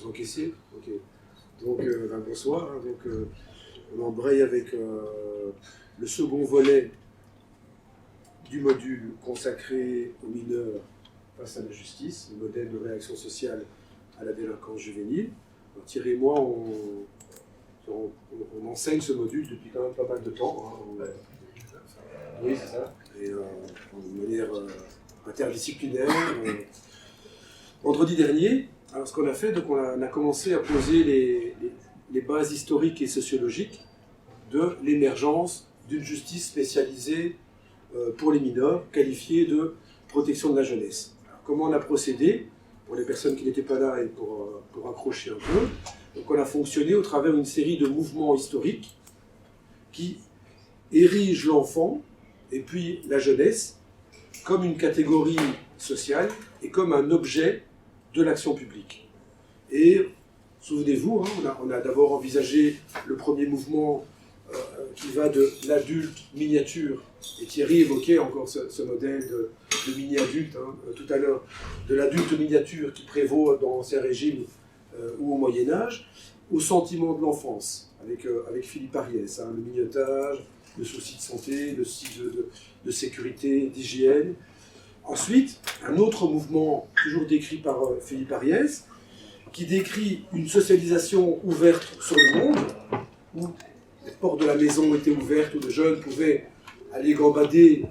Vous encaissez? Ok. Donc, bonsoir. Hein. Donc, on embraye avec le second volet du module consacré aux mineurs face à la justice, le modèle de réaction sociale à la délinquance juvénile. Alors, Thierry et moi, on enseigne ce module depuis quand même pas mal de temps. Hein. Oui, c'est ça. Et de manière interdisciplinaire. Vendredi dernier, alors ce qu'on a fait, donc on a commencé à poser les bases historiques et sociologiques de l'émergence d'une justice spécialisée pour les mineurs, qualifiée de protection de la jeunesse. Alors, comment on a procédé, pour les personnes qui n'étaient pas là et pour accrocher un peu, donc on a fonctionné au travers d'une série de mouvements historiques qui érigent l'enfant et puis la jeunesse comme une catégorie sociale et comme un objet de l'action publique. Et souvenez-vous, hein, on a d'abord envisagé le premier mouvement qui va de l'adulte miniature, et Thierry évoquait encore ce modèle de mini-adulte hein, tout à l'heure, de l'adulte miniature qui prévaut dans l'ancien régime ou au Moyen-Âge, au sentiment de l'enfance, avec Philippe Ariès, hein, le mignotage, le souci de santé, le souci de sécurité, d'hygiène. Ensuite, un autre mouvement, toujours décrit par Philippe Ariès, qui décrit une socialisation ouverte sur le monde, où les portes de la maison étaient ouvertes, où le jeune pouvait aller gambader,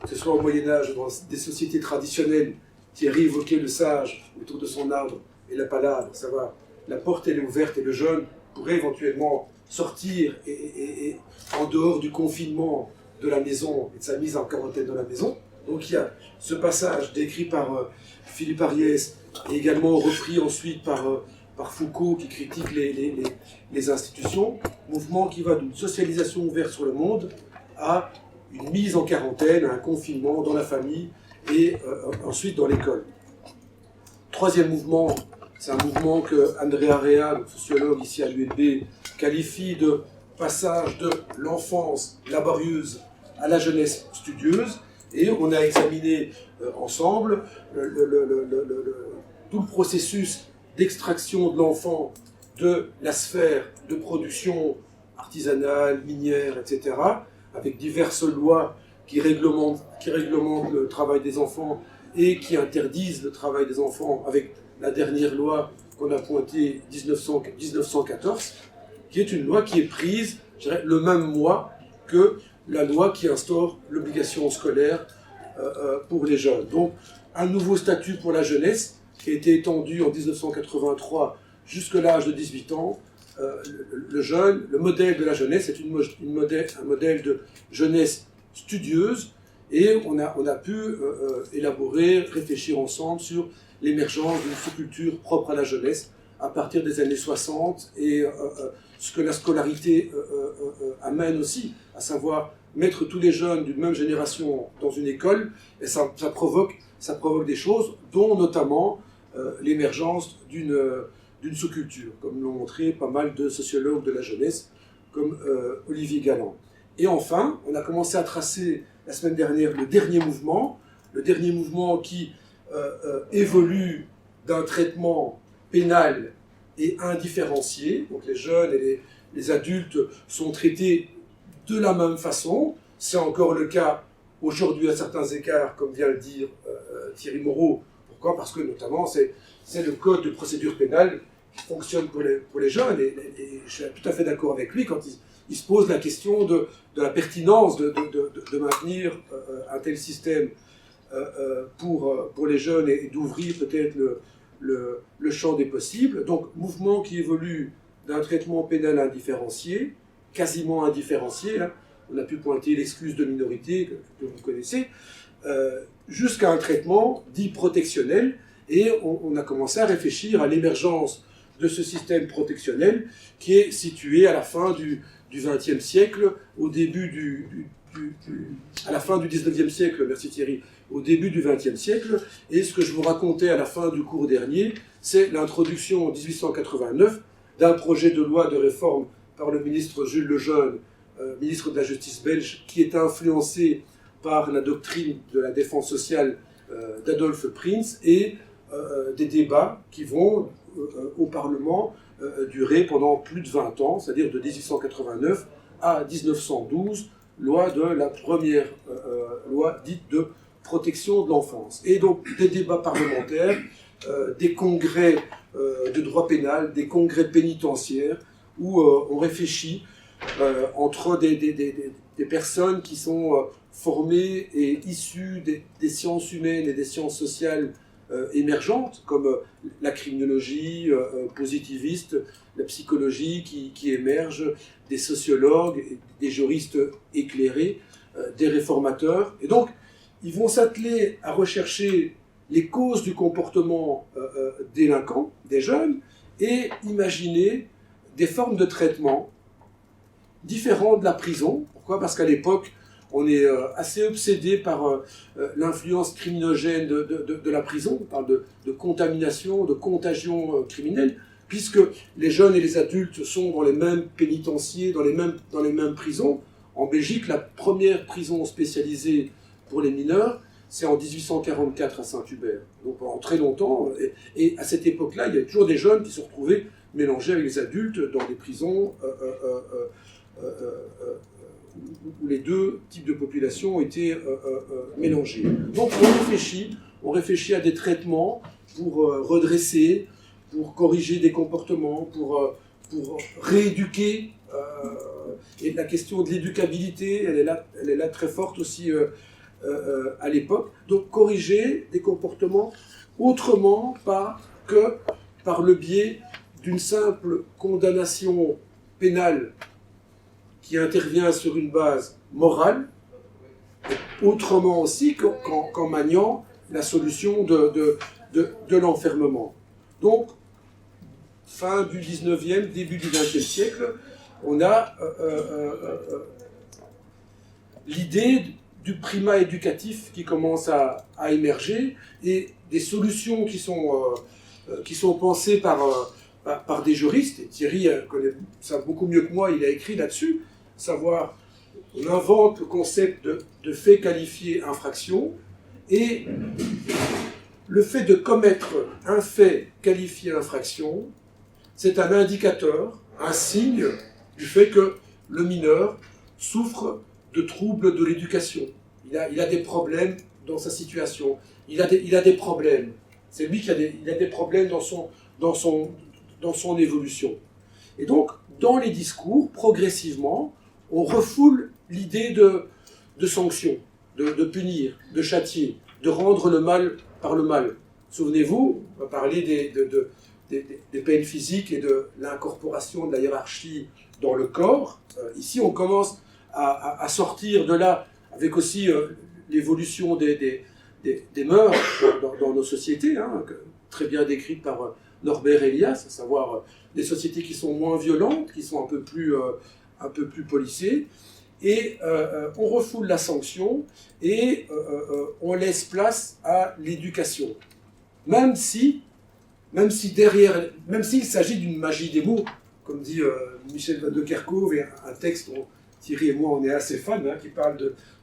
que ce soit au Moyen-Âge ou dans des sociétés traditionnelles. Thierry évoquait le sage autour de son arbre et la palabre, savoir la porte elle est ouverte et le jeune pourrait éventuellement sortir et en dehors du confinement de la maison et de sa mise en quarantaine dans la maison. Donc il y a ce passage décrit par Philippe Ariès et également repris ensuite par Foucault qui critique les institutions, mouvement qui va d'une socialisation ouverte sur le monde à une mise en quarantaine, à un confinement dans la famille et ensuite dans l'école. Troisième mouvement, c'est un mouvement que Andrea Rea, sociologue ici à l'ULB, qualifie de passage de l'enfance laborieuse à la jeunesse studieuse. Et on a examiné ensemble tout le processus d'extraction de l'enfant de la sphère de production artisanale, minière, etc., avec diverses lois qui réglementent le travail des enfants et qui interdisent le travail des enfants, avec la dernière loi qu'on a pointée 1914, qui est une loi qui est prise, je dirais, le même mois que la loi qui instaure l'obligation scolaire pour les jeunes. Donc, un nouveau statut pour la jeunesse qui a été étendu en 1983 jusqu'à l'âge de 18 ans. Le modèle de la jeunesse est un modèle de jeunesse studieuse et on a pu élaborer, réfléchir ensemble sur l'émergence d'une sous-culture propre à la jeunesse à partir des années 60 et ce que la scolarité amène aussi, à savoir mettre tous les jeunes d'une même génération dans une école, et ça provoque des choses, dont notamment l'émergence d'une sous-culture, comme l'ont montré pas mal de sociologues de la jeunesse, comme Olivier Galland. Et enfin, on a commencé à tracer la semaine dernière le dernier mouvement qui évolue d'un traitement pénal et indifférencié, donc les jeunes et les adultes sont traités de la même façon. C'est encore le cas aujourd'hui à certains écarts, comme vient le dire Thierry Moreau. Pourquoi ? Parce que notamment c'est le code de procédure pénale qui fonctionne pour les jeunes et je suis tout à fait d'accord avec lui quand il se pose la question de la pertinence de maintenir un tel système pour les jeunes et d'ouvrir peut-être le champ des possibles. Donc, mouvement qui évolue d'un traitement pénal indifférencié, quasiment indifférencié, hein. On a pu pointer l'excuse de minorité que vous connaissez, jusqu'à un traitement dit protectionnel, et on a commencé à réfléchir à l'émergence de ce système protectionnel qui est situé à la fin du XXe siècle, à la fin du XIXe siècle, merci Thierry, au début du XXe siècle, et ce que je vous racontais à la fin du cours dernier, c'est l'introduction en 1889 d'un projet de loi de réforme par le ministre Jules Lejeune, ministre de la Justice belge, qui est influencé par la doctrine de la défense sociale d'Adolphe Prince et des débats qui vont au Parlement durait pendant plus de 20 ans, c'est-à-dire de 1889 à 1912, loi de la première loi dite de protection de l'enfance. Et donc des débats parlementaires, des congrès de droit pénal, des congrès pénitentiaires, où on réfléchit entre des personnes qui sont formées et issues des sciences humaines et des sciences sociales émergentes, comme la criminologie positiviste, la psychologie qui émerge, des sociologues, des juristes éclairés, des réformateurs. Et donc, ils vont s'atteler à rechercher les causes du comportement délinquant des jeunes et imaginer des formes de traitement différentes de la prison. Pourquoi ? Parce qu'à l'époque, on est assez obsédé par l'influence criminogène de la prison. On parle de contamination, de contagion criminelle, puisque les jeunes et les adultes sont dans les mêmes pénitenciers, dans les mêmes prisons. En Belgique, la première prison spécialisée pour les mineurs, c'est en 1844 à Saint-Hubert. Donc pendant très longtemps, et à cette époque-là, il y a toujours des jeunes qui se retrouvaient mélangés avec les adultes dans des prisons où les deux types de populations ont été mélangés. Donc on réfléchit à des traitements pour redresser, pour corriger des comportements, pour rééduquer. Et la question de l'éducabilité, elle est là très forte aussi à l'époque. Donc corriger des comportements autrement que par le biais d'une simple condamnation pénale qui intervient sur une base morale, autrement aussi qu'en maniant la solution de l'enfermement. Donc, fin du 19e, début du 20e siècle, on a l'idée du primat éducatif qui commence à émerger et des solutions qui sont pensées par des juristes. Et Thierry connaît ça beaucoup mieux que moi, il a écrit là-dessus, savoir, on invente le concept de fait qualifié infraction, et le fait de commettre un fait qualifié infraction, c'est un indicateur, un signe du fait que le mineur souffre de troubles de l'éducation. Il a des problèmes dans sa situation. Il a des problèmes. C'est lui qui a des problèmes dans son évolution. Et donc, dans les discours, progressivement, on refoule l'idée de sanction, de punir, de châtier, de rendre le mal par le mal. Souvenez-vous, on va parler des peines physiques et de l'incorporation de la hiérarchie dans le corps. Ici, on commence à sortir de là, avec aussi l'évolution des mœurs dans nos sociétés, hein, très bien décrite par Norbert Elias, à savoir des sociétés qui sont moins violentes, qui sont un peu plus policées, et on refoule la sanction et on laisse place à l'éducation. Même s'il s'agit d'une magie des mots, comme dit Michel Van de Kerkhove, et un texte dont Thierry et moi on est assez fans, hein, qui parle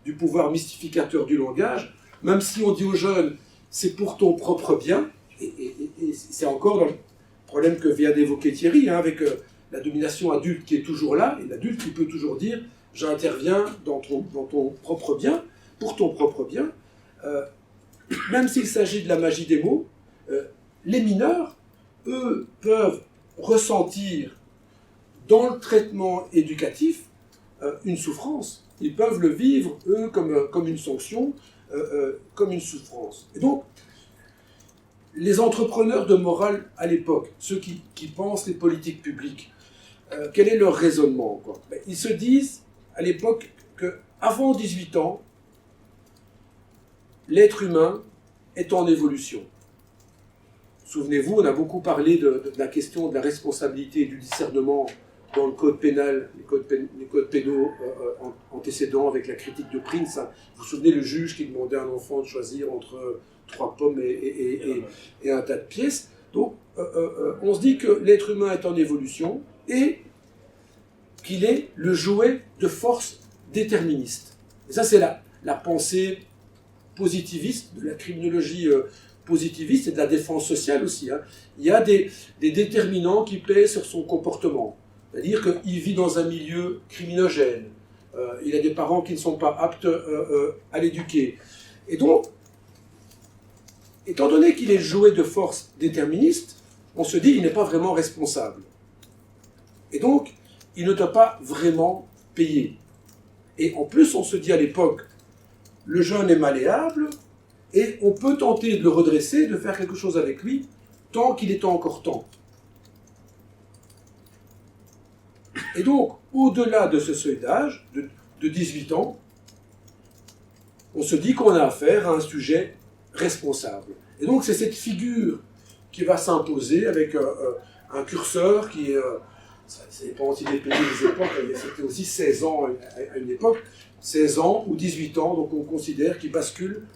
du pouvoir mystificateur du langage, même si on dit aux jeunes c'est pour ton propre bien, et c'est encore dans le problème que vient d'évoquer Thierry, hein, avec la domination adulte qui est toujours là, et l'adulte qui peut toujours dire j'interviens dans ton propre bien, pour ton propre bien, même s'il s'agit de la magie des mots, les mineurs, eux, peuvent ressentir dans le traitement éducatif une souffrance. Ils peuvent le vivre, eux, comme une sanction, comme une souffrance. Et donc, les entrepreneurs de morale à l'époque, ceux qui pensent les politiques publiques, quel est leur raisonnement, quoi ? Ils se disent, à l'époque, qu'avant 18 ans, l'être humain est en évolution. Souvenez-vous, on a beaucoup parlé de la question de la responsabilité et du discernement dans le code pénal, les codes pénaux antécédents avec la critique de Prince. Hein. Vous vous souvenez le juge qui demandait à un enfant de choisir entre 3 pommes et un tas de pièces. Donc, on se dit que l'être humain est en évolution et qu'il est le jouet de forces déterministes. Et ça, c'est la pensée positiviste de la criminologie positiviste, c'est de la défense sociale aussi. Hein. Il y a des déterminants qui pèsent sur son comportement. C'est-à-dire qu'il vit dans un milieu criminogène, il a des parents qui ne sont pas aptes à l'éduquer. Et donc, étant donné qu'il est le jouet de force déterministe, on se dit qu'il n'est pas vraiment responsable. Et donc, il ne doit pas vraiment payer. Et en plus, on se dit à l'époque, le jeune est malléable, et on peut tenter de le redresser, de faire quelque chose avec lui, tant qu'il est encore temps. Et donc, au-delà de ce seuil d'âge, de 18 ans, on se dit qu'on a affaire à un sujet responsable. Et donc, c'est cette figure qui va s'imposer avec un curseur qui est... ça dépend aussi des pays et des époques, c'était aussi 16 ans à une époque, 16 ans ou 18 ans, donc on considère qu'il bascule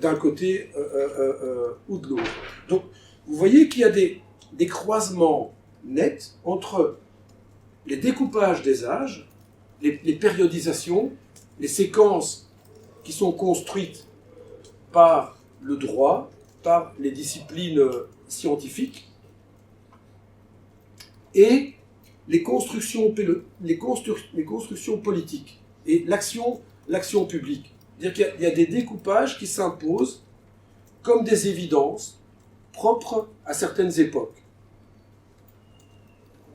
d'un côté ou de l'autre. Donc, vous voyez qu'il y a des croisements nets entre les découpages des âges, les périodisations, les séquences qui sont construites par le droit, par les disciplines scientifiques, et les constructions politiques et l'action publique. C'est-à-dire qu'il y a des découpages qui s'imposent comme des évidences propres à certaines époques.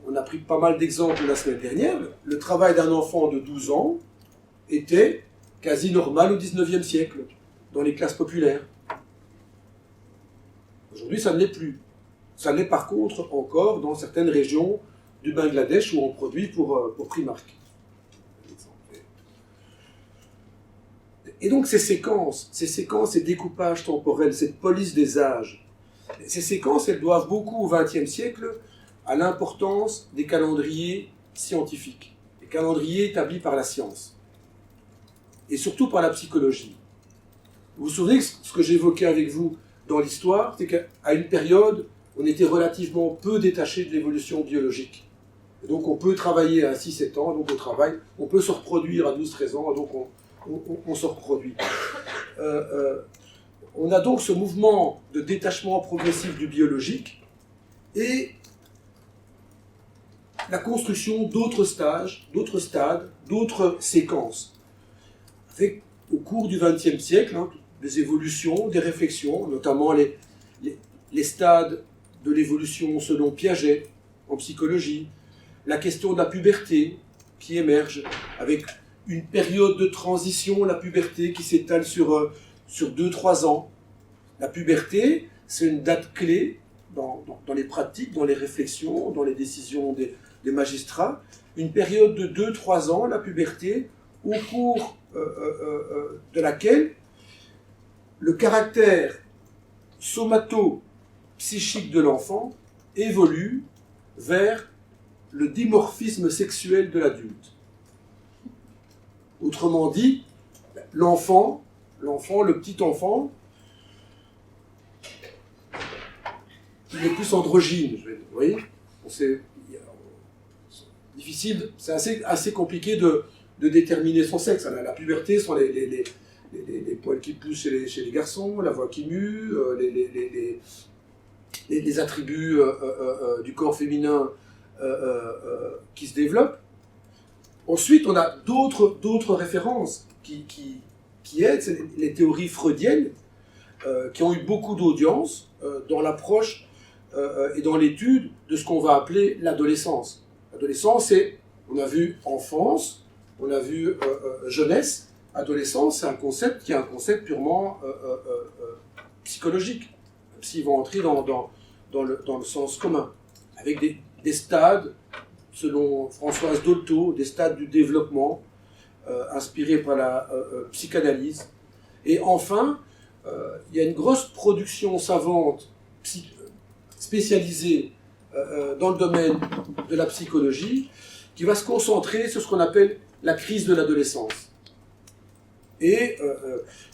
On a pris pas mal d'exemples la semaine dernière. Le travail d'un enfant de 12 ans était quasi normal au XIXe siècle, dans les classes populaires. Aujourd'hui, ça ne l'est plus. Ça l'est par contre encore dans certaines régions du Bangladesh où on produit pour Primark. Et donc ces séquences, ces découpages temporels, cette police des âges, ces séquences, elles doivent beaucoup au XXe siècle à l'importance des calendriers scientifiques, les calendriers établis par la science, et surtout par la psychologie. Vous vous souvenez que ce que j'évoquais avec vous dans l'histoire, c'est qu'à une période, on était relativement peu détaché de l'évolution biologique. Et donc on peut travailler à 6-7 ans, donc on peut se reproduire à 12-13 ans, donc on se reproduit. On a donc ce mouvement de détachement progressif du biologique et la construction d'autres stages, d'autres stades, d'autres séquences. Avec, au cours du XXe siècle, des évolutions, des réflexions, notamment les stades de l'évolution selon Piaget en psychologie, la question de la puberté qui émerge avec une période de transition, la puberté qui s'étale sur 2-3 ans. La puberté, c'est une date clé dans les pratiques, dans les réflexions, dans les décisions des magistrats. Une période de 2-3 ans, la puberté, au cours de laquelle le caractère somato-psychique de l'enfant évolue vers le dimorphisme sexuel de l'adulte. Autrement dit, l'enfant, le petit enfant, il est plus androgyne, vous voyez. C'est difficile, c'est assez compliqué de déterminer son sexe. La puberté sont les poils qui poussent chez les garçons, la voix qui mue, les attributs du corps féminin qui se développent. Ensuite, on a d'autres références qui aident, c'est les théories freudiennes, qui ont eu beaucoup d'audience dans l'approche et dans l'étude de ce qu'on va appeler l'adolescence. L'adolescence, c'est, on a vu enfance, on a vu jeunesse. Adolescence, c'est un concept qui est un concept purement psychologique, même s'ils vont entrer dans le sens commun, avec des stades, selon Françoise Dolto, des stades du développement, inspirés par la psychanalyse. Et enfin, il y a une grosse production savante spécialisée dans le domaine de la psychologie, qui va se concentrer sur ce qu'on appelle la crise de l'adolescence. Et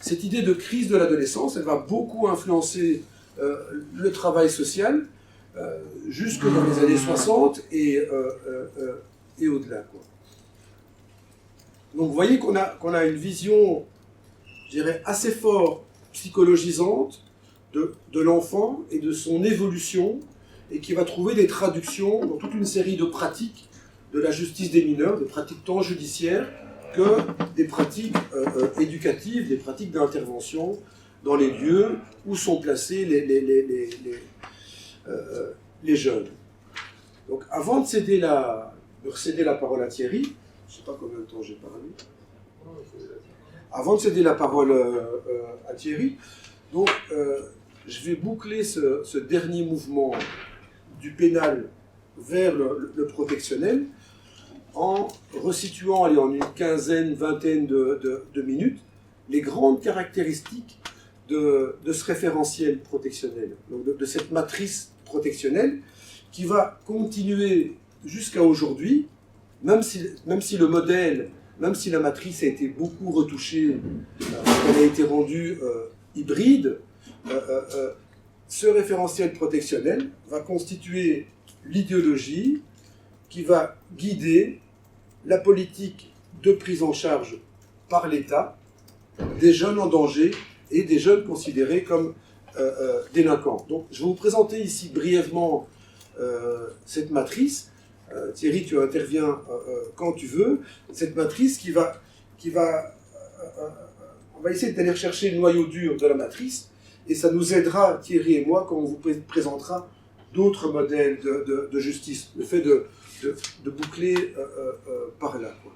cette idée de crise de l'adolescence, elle va beaucoup influencer le travail social, jusque dans les années 60 et au-delà, quoi. Donc vous voyez qu'on a une vision, je dirais, assez fort psychologisante de l'enfant et de son évolution, et qui va trouver des traductions dans toute une série de pratiques de la justice des mineurs, des pratiques tant judiciaires que des pratiques éducatives, des pratiques d'intervention dans les lieux où sont placés les jeunes. Donc avant de céder la parole à Thierry, je ne sais pas combien de temps j'ai parlé, avant de céder la parole à Thierry, donc je vais boucler ce dernier mouvement du pénal vers le protectionnel en resituant en une quinzaine, vingtaine de minutes les grandes caractéristiques de ce référentiel protectionnel, donc de cette matrice protectionnelle qui va continuer jusqu'à aujourd'hui, même si le modèle, même si la matrice a été beaucoup retouchée, elle a été rendue hybride, ce référentiel protectionnel va constituer l'idéologie qui va guider la politique de prise en charge par l'État des jeunes en danger et des jeunes considérés comme délinquants. Donc, je vais vous présenter ici brièvement cette matrice. Thierry, tu interviens quand tu veux. Cette matrice on va essayer d'aller chercher le noyau dur de la matrice, et ça nous aidera, Thierry et moi, quand on vous présentera d'autres modèles de justice. Le fait de boucler par là, quoi.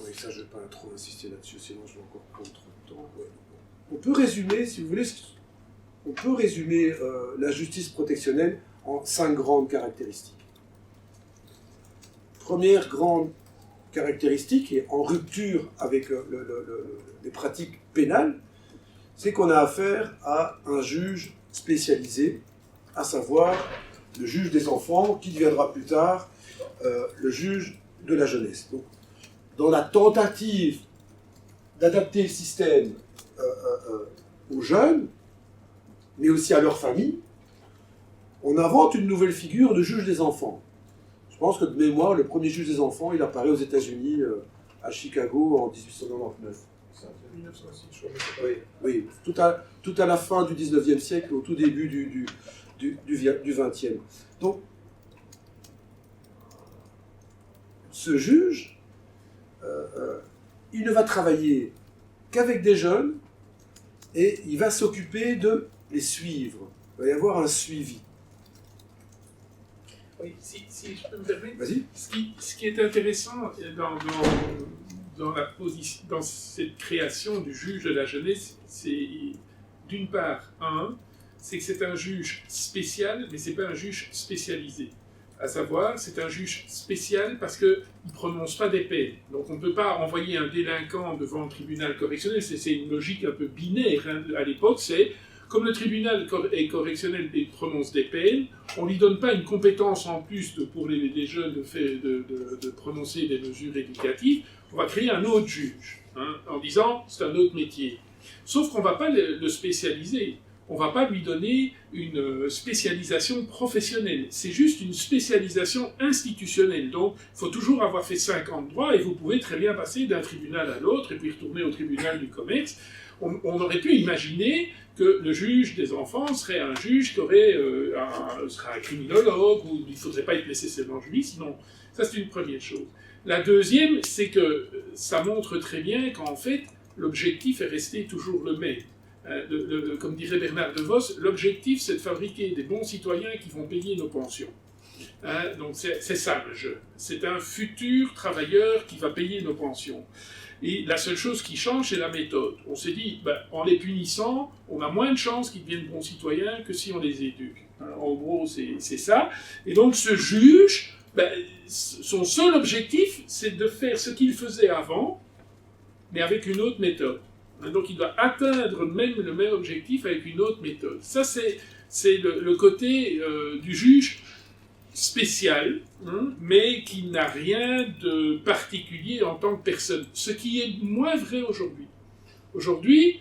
Oui, ça, je ne vais pas trop insister là-dessus, sinon je vais encore prendre trop de temps. Ouais. On peut résumer, si vous voulez, la justice protectionnelle en 5 grandes caractéristiques. Première grande caractéristique, et en rupture avec les pratiques pénales, c'est qu'on a affaire à un juge spécialisé, à savoir le juge des enfants, qui deviendra plus tard le juge de la jeunesse. Donc, dans la tentative d'adapter le système aux jeunes, mais aussi à leurs familles, on invente une nouvelle figure de juge des enfants. Je pense que de mémoire, le premier juge des enfants, il apparaît aux États-Unis, à Chicago, en 1899. 1906, je crois. Oui, tout à la fin du 19e siècle, au tout début du 20e. Donc, ce juge, il ne va travailler qu'avec des jeunes, et il va s'occuper de les suivre. Il va y avoir un suivi. Oui, si je peux me permettre, Vas-y. Ce qui est intéressant dans cette création du juge de la jeunesse, c'est d'une part, c'est que c'est un juge spécial, mais c'est pas un juge spécialisé. À savoir, c'est un juge spécial parce qu'il ne prononce pas des peines. Donc on ne peut pas envoyer un délinquant devant un tribunal correctionnel, c'est une logique un peu binaire. Hein. À l'époque, c'est comme le tribunal correctionnel prononce des peines, on ne lui donne pas une compétence en plus pour les jeunes de prononcer des mesures éducatives, on va créer un autre juge, hein, en disant c'est un autre métier. Sauf qu'on ne va pas le spécialiser. On ne va pas lui donner une spécialisation professionnelle. C'est juste une spécialisation institutionnelle. Donc, il faut toujours avoir fait 5 ans de droit et vous pouvez très bien passer d'un tribunal à l'autre et puis retourner au tribunal du commerce. On aurait pu imaginer que le juge des enfants serait un juge qui serait un criminologue, ou il ne faudrait pas être nécessairement juriste, sinon, ça c'est une première chose. La deuxième, c'est que ça montre très bien qu'en fait, l'objectif est resté toujours le même. Comme dirait Bernard de Vos, l'objectif c'est de fabriquer des bons citoyens qui vont payer nos pensions. Donc c'est ça le jeu. C'est un futur travailleur qui va payer nos pensions. Et la seule chose qui change, c'est la méthode. On s'est dit, en les punissant, on a moins de chances qu'ils deviennent bons citoyens que si on les éduque. En gros, c'est ça. Et donc ce juge, son seul objectif, c'est de faire ce qu'il faisait avant, mais avec une autre méthode. Donc il doit atteindre le même objectif avec une autre méthode. Ça, c'est le côté du juge spécial, mais qui n'a rien de particulier en tant que personne. Ce qui est moins vrai aujourd'hui. Aujourd'hui,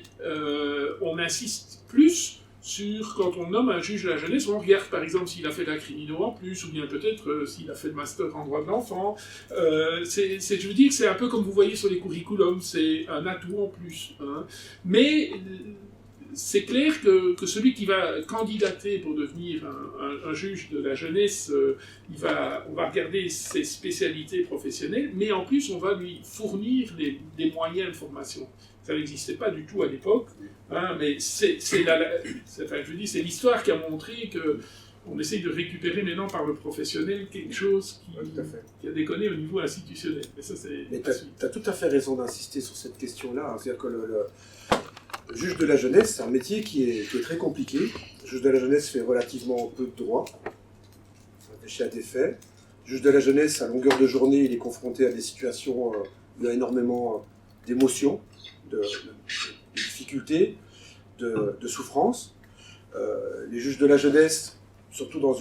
on insiste plus sur quand on nomme un juge de la jeunesse, on regarde par exemple s'il a fait la crimino en plus, ou bien peut-être s'il a fait le master en droit de l'enfant. Je veux dire, c'est un peu comme vous voyez sur les curriculums, c'est un atout en plus. Hein. Mais c'est clair que celui qui va candidater pour devenir un juge de la jeunesse, on va regarder ses spécialités professionnelles, mais en plus on va lui fournir des moyens de formation. Ça n'existait pas du tout à l'époque, hein, mais c'est l'histoire qui a montré qu'on essaye de récupérer maintenant par le professionnel quelque chose qui a déconné au niveau institutionnel. Mais ça, tu as tout à fait raison d'insister sur cette question-là. C'est-à-dire que le juge de la jeunesse, c'est un métier qui est très compliqué. Le juge de la jeunesse fait relativement peu de droits, réfléchit à des faits. Le juge de la jeunesse, à longueur de journée, il est confronté à des situations où il y a énormément d'émotions, de difficultés, de souffrances. Les juges de la jeunesse, surtout dans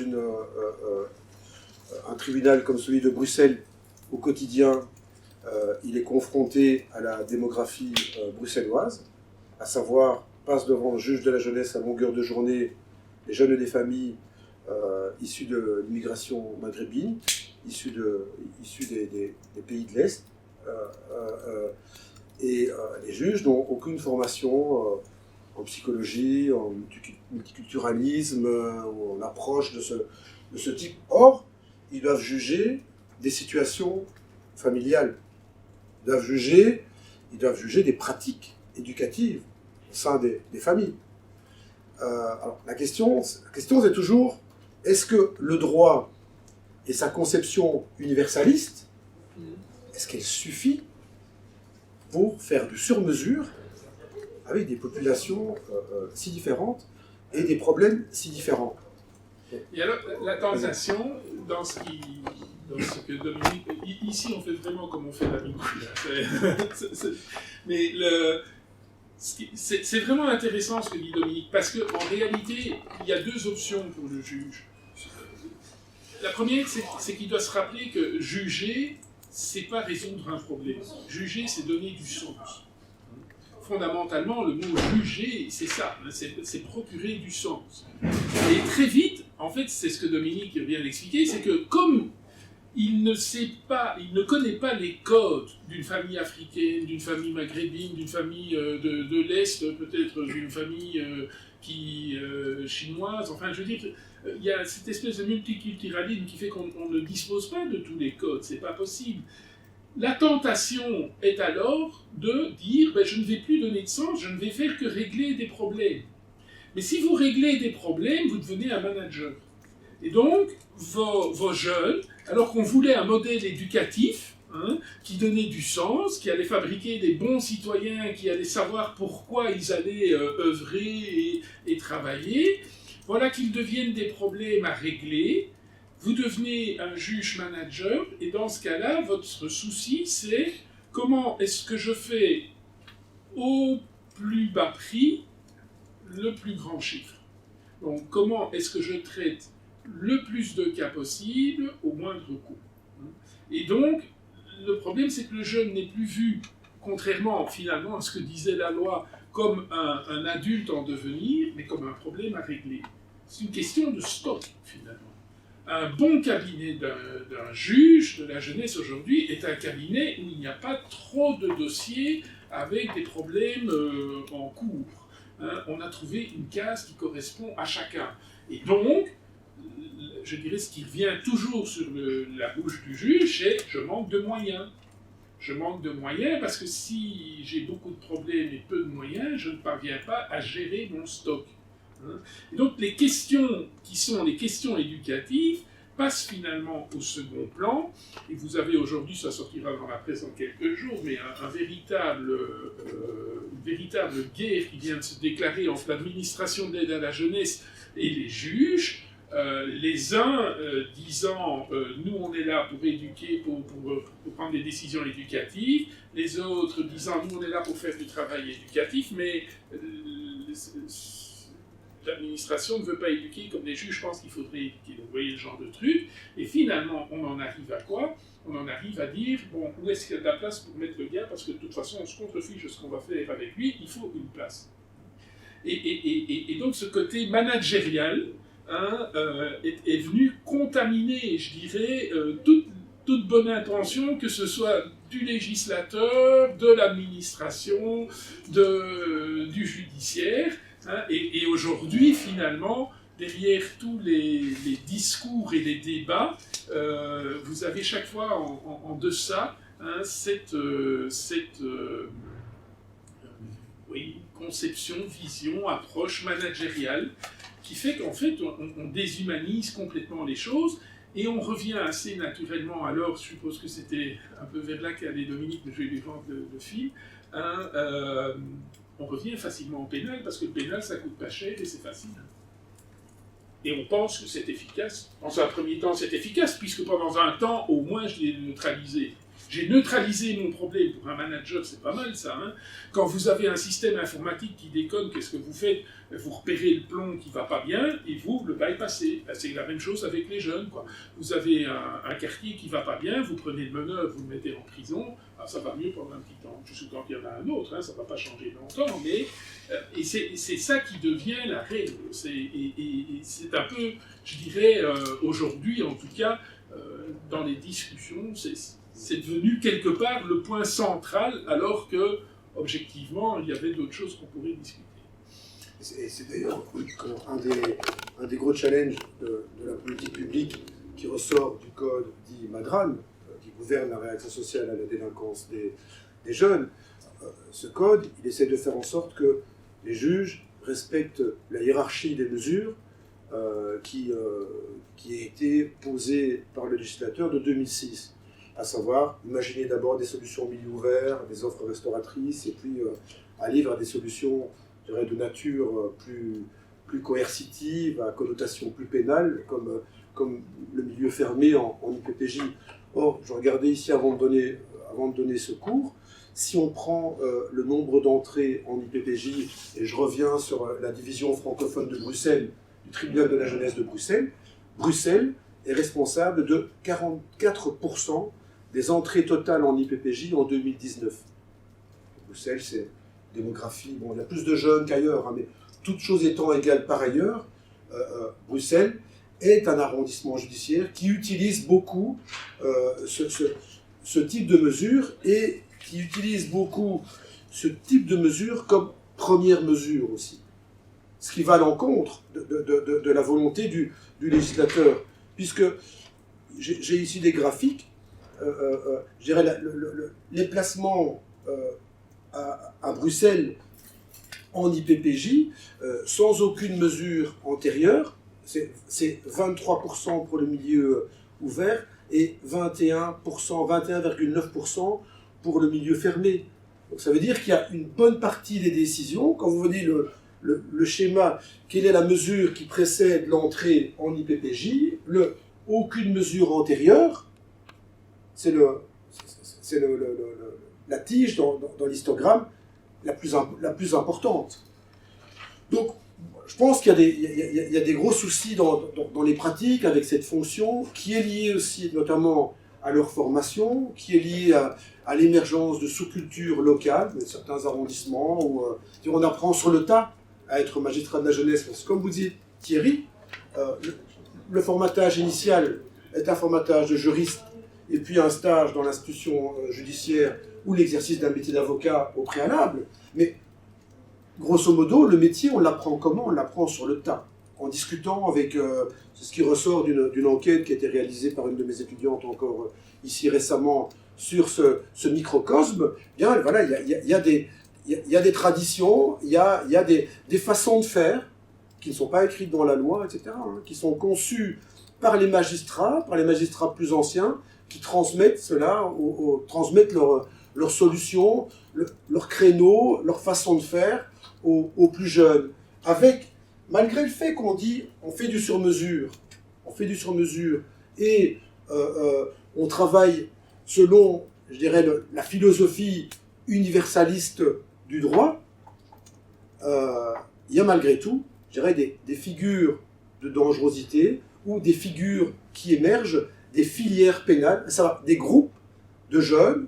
un tribunal comme celui de Bruxelles, au quotidien, il est confronté à la démographie bruxelloise, à savoir, passe devant le juge de la jeunesse à longueur de journée les jeunes des familles issus de l'immigration maghrébine, issus des pays de l'Est, et les juges n'ont aucune formation en psychologie, en multiculturalisme, ou en approche de ce type. Or, ils doivent juger des situations familiales. Ils doivent juger des pratiques éducatives au sein des familles. Alors, la question c'est toujours, est-ce que le droit et sa conception universaliste, est-ce qu'elle suffit pour faire du sur-mesure avec des populations si différentes et des problèmes si différents? Et alors, la tentation, dans ce que Dominique... Ici, on fait vraiment comme on fait d'habitude. Mais c'est vraiment intéressant ce que dit Dominique, parce qu'en réalité, il y a deux options pour le juge. La première, c'est qu'il doit se rappeler que juger, c'est pas résoudre un problème. Juger, c'est donner du sens. Fondamentalement, le mot juger, c'est ça, hein, c'est procurer du sens. Et très vite, en fait, c'est ce que Dominique vient d'expliquer, c'est que comme il ne connaît pas les codes d'une famille africaine, d'une famille maghrébine, d'une famille de l'Est, peut-être d'une famille chinoise, enfin, je veux dire, il y a cette espèce de multiculturalisme qui fait qu'on ne dispose pas de tous les codes, c'est pas possible. La tentation est alors de dire je ne vais plus donner de sens, je ne vais faire que régler des problèmes. Mais si vous réglez des problèmes, vous devenez un manager. Et donc, vos jeunes, alors qu'on voulait un modèle éducatif, qui donnait du sens, qui allait fabriquer des bons citoyens, qui allaient savoir pourquoi ils allaient œuvrer et travailler, voilà qu'ils deviennent des problèmes à régler. Vous devenez un juge-manager, et dans ce cas-là, votre souci, c'est comment est-ce que je fais au plus bas prix le plus grand chiffre. Donc, comment est-ce que je traite le plus de cas possible au moindre coût. Et donc, le problème, c'est que le jeune n'est plus vu, contrairement finalement à ce que disait la loi, comme un adulte en devenir, mais comme un problème à régler. C'est une question de stock, finalement. Un bon cabinet d'un juge de la jeunesse aujourd'hui est un cabinet où il n'y a pas trop de dossiers avec des problèmes en cours. On a trouvé une case qui correspond à chacun. Et donc, je dirais ce qui revient toujours sur la bouche du juge, c'est « je manque de moyens ». Je manque de moyens parce que si j'ai beaucoup de problèmes et peu de moyens, je ne parviens pas à gérer mon stock. Et donc les questions qui sont les questions éducatives passent finalement au second plan, et vous avez aujourd'hui, ça sortira dans la presse dans quelques jours, mais une véritable guerre qui vient de se déclarer entre l'administration de l'aide à la jeunesse et les juges, les uns disant nous on est là pour éduquer, pour prendre des décisions éducatives, les autres disant nous on est là pour faire du travail éducatif, mais l'administration ne veut pas éduquer comme les juges pensent qu'il faudrait éduquer. Donc vous voyez le genre de truc, et finalement on en arrive à quoi? On en arrive à dire, bon, où est-ce qu'il y a de la place pour mettre le gars, parce que de toute façon on se contrefiche de ce qu'on va faire avec lui, il faut une place. Et donc ce côté managérial est venu contaminer, je dirais, toute bonne intention, que ce soit du législateur, de l'administration, du judiciaire. Et aujourd'hui, finalement, derrière tous les discours et les débats, vous avez chaque fois en deçà cette conception, vision, approche managériale qui fait qu'en fait on déshumanise complètement les choses et on revient assez naturellement, alors je suppose que c'était un peu vers là qu'allait Dominique, mais je vais lui vendre le film, on revient facilement au pénal parce que le pénal ça coûte pas cher et c'est facile. Et on pense que c'est efficace. Dans un premier temps, c'est efficace, puisque pendant un temps, au moins, je l'ai neutralisé. J'ai neutralisé mon problème. Pour un manager, c'est pas mal, ça. Quand vous avez un système informatique qui déconne, qu'est-ce que vous faites? Vous repérez le plomb qui va pas bien, et vous le bypassez. C'est la même chose avec les jeunes, quoi. Vous avez un quartier qui va pas bien, vous prenez le meneur, vous le mettez en prison. Alors, ça va mieux pendant un petit temps, jusqu'à quand il y en a un autre, ça va pas changer longtemps, mais... Et c'est ça qui devient la règle. C'est un peu, je dirais, aujourd'hui, en tout cas, dans les discussions, c'est devenu quelque part le point central, alors que, objectivement, il y avait d'autres choses qu'on pourrait discuter. Et c'est d'ailleurs un des gros challenges de la politique publique qui ressort du code dit Madran, qui gouverne la réaction sociale à la délinquance des jeunes. Ce code, il essaie de faire en sorte que les juges respectent la hiérarchie des mesures qui a été posée par le législateur de 2006. À savoir, imaginer d'abord des solutions en milieu ouvert, des offres restauratrices, et puis aller vers des solutions, je dirais, de nature plus coercitive, à connotation plus pénale, comme le milieu fermé en IPPJ. Or, je regardais ici avant de donner ce cours, si on prend le nombre d'entrées en IPPJ, et je reviens sur la division francophone de Bruxelles, du tribunal de la jeunesse de Bruxelles, Bruxelles est responsable de 44% des entrées totales en IPPJ en 2019. Bruxelles, c'est démographie, bon, il y a plus de jeunes qu'ailleurs, mais toutes choses étant égales par ailleurs, Bruxelles est un arrondissement judiciaire qui utilise beaucoup ce type de mesures et qui utilise beaucoup ce type de mesures comme première mesure aussi. Ce qui va à l'encontre de la volonté du législateur. Puisque j'ai ici des graphiques, je dirais les placements à Bruxelles en IPPJ, sans aucune mesure antérieure, c'est 23% pour le milieu ouvert et 21,9% pour le milieu fermé. Donc ça veut dire qu'il y a une bonne partie des décisions, quand vous voyez le schéma, quelle est la mesure qui précède l'entrée en IPPJ, aucune mesure antérieure, c'est la tige dans l'histogramme la plus importante. Donc, je pense qu'il y a des gros soucis dans les pratiques avec cette fonction, qui est liée aussi notamment à leur formation, qui est liée à l'émergence de sous-cultures locales, de certains arrondissements, où on apprend sur le tas à être magistrat de la jeunesse. Parce que, comme vous dit Thierry, le formatage initial est un formatage de juriste, et puis un stage dans l'institution judiciaire ou l'exercice d'un métier d'avocat au préalable. Mais grosso modo, le métier, on l'apprend comment? On l'apprend sur le tas, en discutant avec... c'est ce qui ressort d'une enquête qui a été réalisée par une de mes étudiantes encore ici récemment sur ce microcosme. Bien, voilà, il y a des traditions, il y a des façons de faire qui ne sont pas écrites dans la loi, etc., qui sont conçues par les magistrats plus anciens, qui transmettent cela, transmettent leurs solutions, leurs créneaux, leur façon de faire aux plus jeunes. Malgré le fait qu'on dit on fait du sur-mesure, et on travaille selon, je dirais, la philosophie universaliste du droit, il y a malgré tout, je dirais, des figures de dangerosité ou des figures qui émergent, des filières pénales, des groupes de jeunes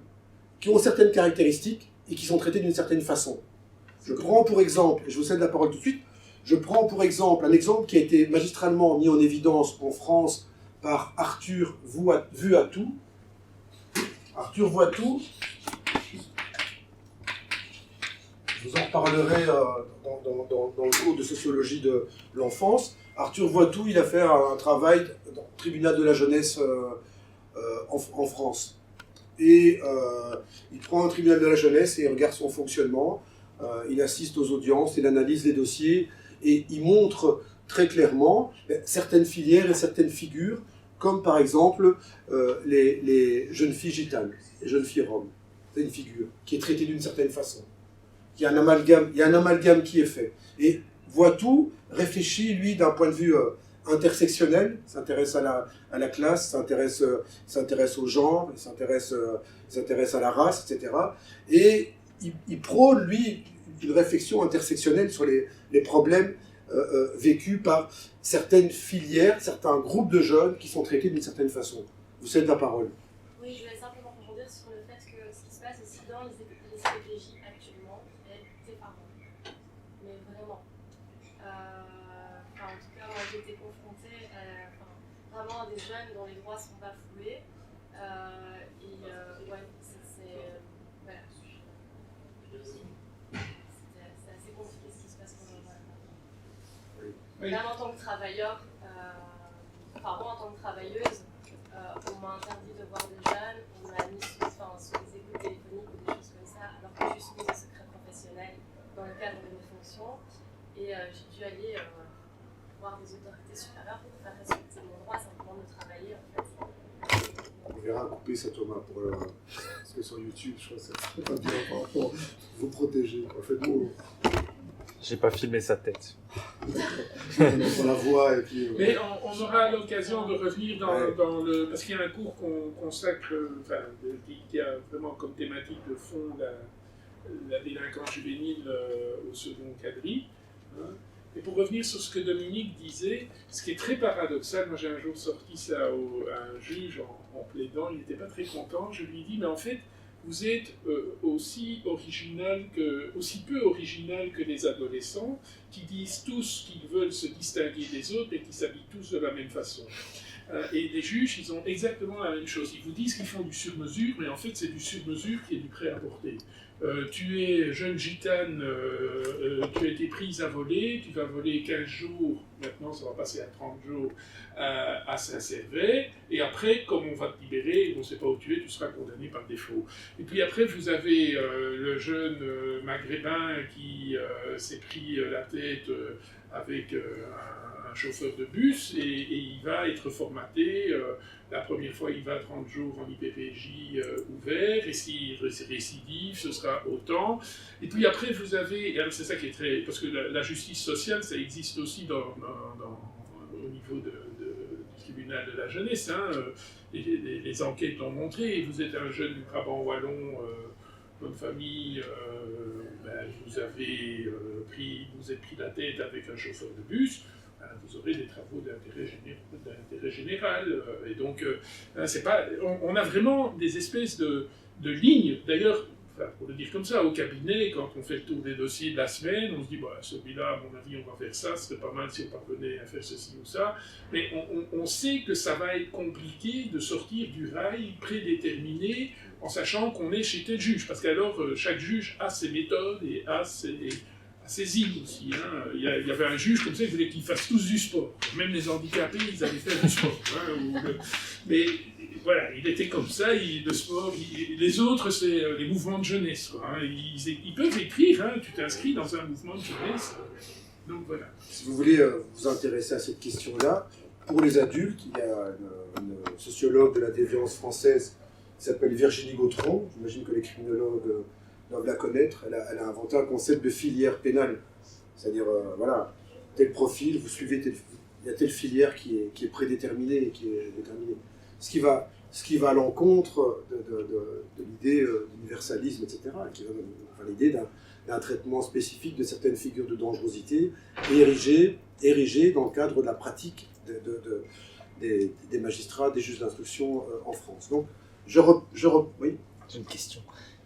qui ont certaines caractéristiques et qui sont traités d'une certaine façon. Je prends pour exemple, et je vous cède la parole tout de suite, je prends pour exemple un exemple qui a été magistralement mis en évidence en France par Arthur Vuattoux. Arthur Vuattoux, je vous en reparlerai dans le cours de sociologie de l'enfance. Arthur Vuattoux, il a fait un travail dans le tribunal de la jeunesse en France. Et il prend un tribunal de la jeunesse et il regarde son fonctionnement, il assiste aux audiences, il analyse les dossiers, et il montre très clairement certaines filières et certaines figures, comme par exemple les jeunes filles gitanes, les jeunes filles roms. C'est une figure qui est traitée d'une certaine façon. Il y a un amalgame qui est fait. Et Vuattoux réfléchit, lui, d'un point de vue intersectionnel, s'intéresse à la classe, s'intéresse au genre, s'intéresse à la race, etc. Et il prône, lui, une réflexion intersectionnelle sur les problèmes vécus par certaines filières, certains groupes de jeunes qui sont traités d'une certaine façon. Vous cèdez la parole. Oui, je voulais simplement rebondir sur le fait que ce qui se passe aussi dans les CPJ actuellement est effarant. Mais vraiment. En tout cas, moi j'ai été confrontée vraiment à des jeunes dont les droits sont bafoués. Ouais, voilà. C'est assez compliqué ce qui se passe pour moi. Même en tant que travailleur, moi en tant que travailleuse, on m'a interdit de voir des jeunes, on m'a mis sur des écoutes téléphoniques ou des choses comme ça, alors que je suis soumise au secret professionnel dans le cadre de mes fonctions. Et j'ai dû aller voir des autorités supérieures pour faire respecter mon droit simplement de travailler en fait. On verra couper ça, Thomas, parce que sur YouTube, je crois que c'est pas bien pour vous protéger. Faites-nous. J'ai pas filmé sa tête. On la voit et puis. Mais on aura l'occasion de revenir dans le. Parce qu'il y a un cours qu'on consacre, qui a vraiment comme thématique de fond la délinquance juvénile au second quadri. Hein. Et pour revenir sur ce que Dominique disait, ce qui est très paradoxal, moi j'ai un jour sorti ça à un juge en plaidant, il n'était pas très content, je lui ai dit, mais en fait, vous êtes aussi peu original que les adolescents qui disent tous qu'ils veulent se distinguer des autres et qui s'habillent tous de la même façon. Et les juges, ils ont exactement la même chose. Ils vous disent qu'ils font du sur-mesure, mais en fait c'est du sur-mesure qui est du prêt-à-porter. Tu es jeune gitane, tu as été prise à voler, tu vas voler 15 jours, maintenant ça va passer à 30 jours à Saint-Servais, et après, comme on va te libérer, on ne sait pas où tu es, tu seras condamné par défaut. Et puis après, vous avez le jeune maghrébin qui s'est pris la tête avec un chauffeur de bus, et il va être formaté. La première fois, il va 30 jours en IPPJ ouvert, et s'il récidive, ce sera autant. Et puis après, vous avez, et alors c'est ça qui est très... Parce que la justice sociale, ça existe aussi au niveau du tribunal de la jeunesse. Hein. Les enquêtes l'ont montré. Vous êtes un jeune du Brabant wallon, bonne famille, vous êtes pris la tête avec un chauffeur de bus. Vous aurez des travaux d'intérêt général. Et donc, on a vraiment des espèces de lignes. D'ailleurs, pour le dire comme ça, au cabinet, quand on fait le tour des dossiers de la semaine, on se dit, celui-là, à mon avis, on va faire ça, ce serait pas mal si on parvenait à faire ceci ou ça. Mais on sait que ça va être compliqué de sortir du rail prédéterminé en sachant qu'on est chez tel juge. Parce qu'alors, chaque juge a ses méthodes et a ses îles aussi. Hein. Il y avait un juge comme ça, il voulait qu'ils fassent tous du sport. Même les handicapés, ils allaient faire du sport. Hein, mais voilà, il était comme ça, le sport. Les autres, c'est les mouvements de jeunesse. Quoi, hein. Ils peuvent écrire, hein, tu t'inscris dans un mouvement de jeunesse. Donc voilà. Si vous voulez vous intéresser à cette question-là, pour les adultes, il y a une sociologue de la déviance française qui s'appelle Virginie Gautron. J'imagine que les criminologues doivent la connaître. Elle a inventé un concept de filière pénale. C'est-à-dire, tel profil, vous suivez il y a telle filière qui est prédéterminée et qui est déterminée. Ce qui va à l'encontre de l'idée d'universalisme, etc. Qui va l'idée d'un traitement spécifique de certaines figures de dangerosité érigées dans le cadre de la pratique des magistrats, des juges d'instruction en France. Donc, oui. J'ai une question.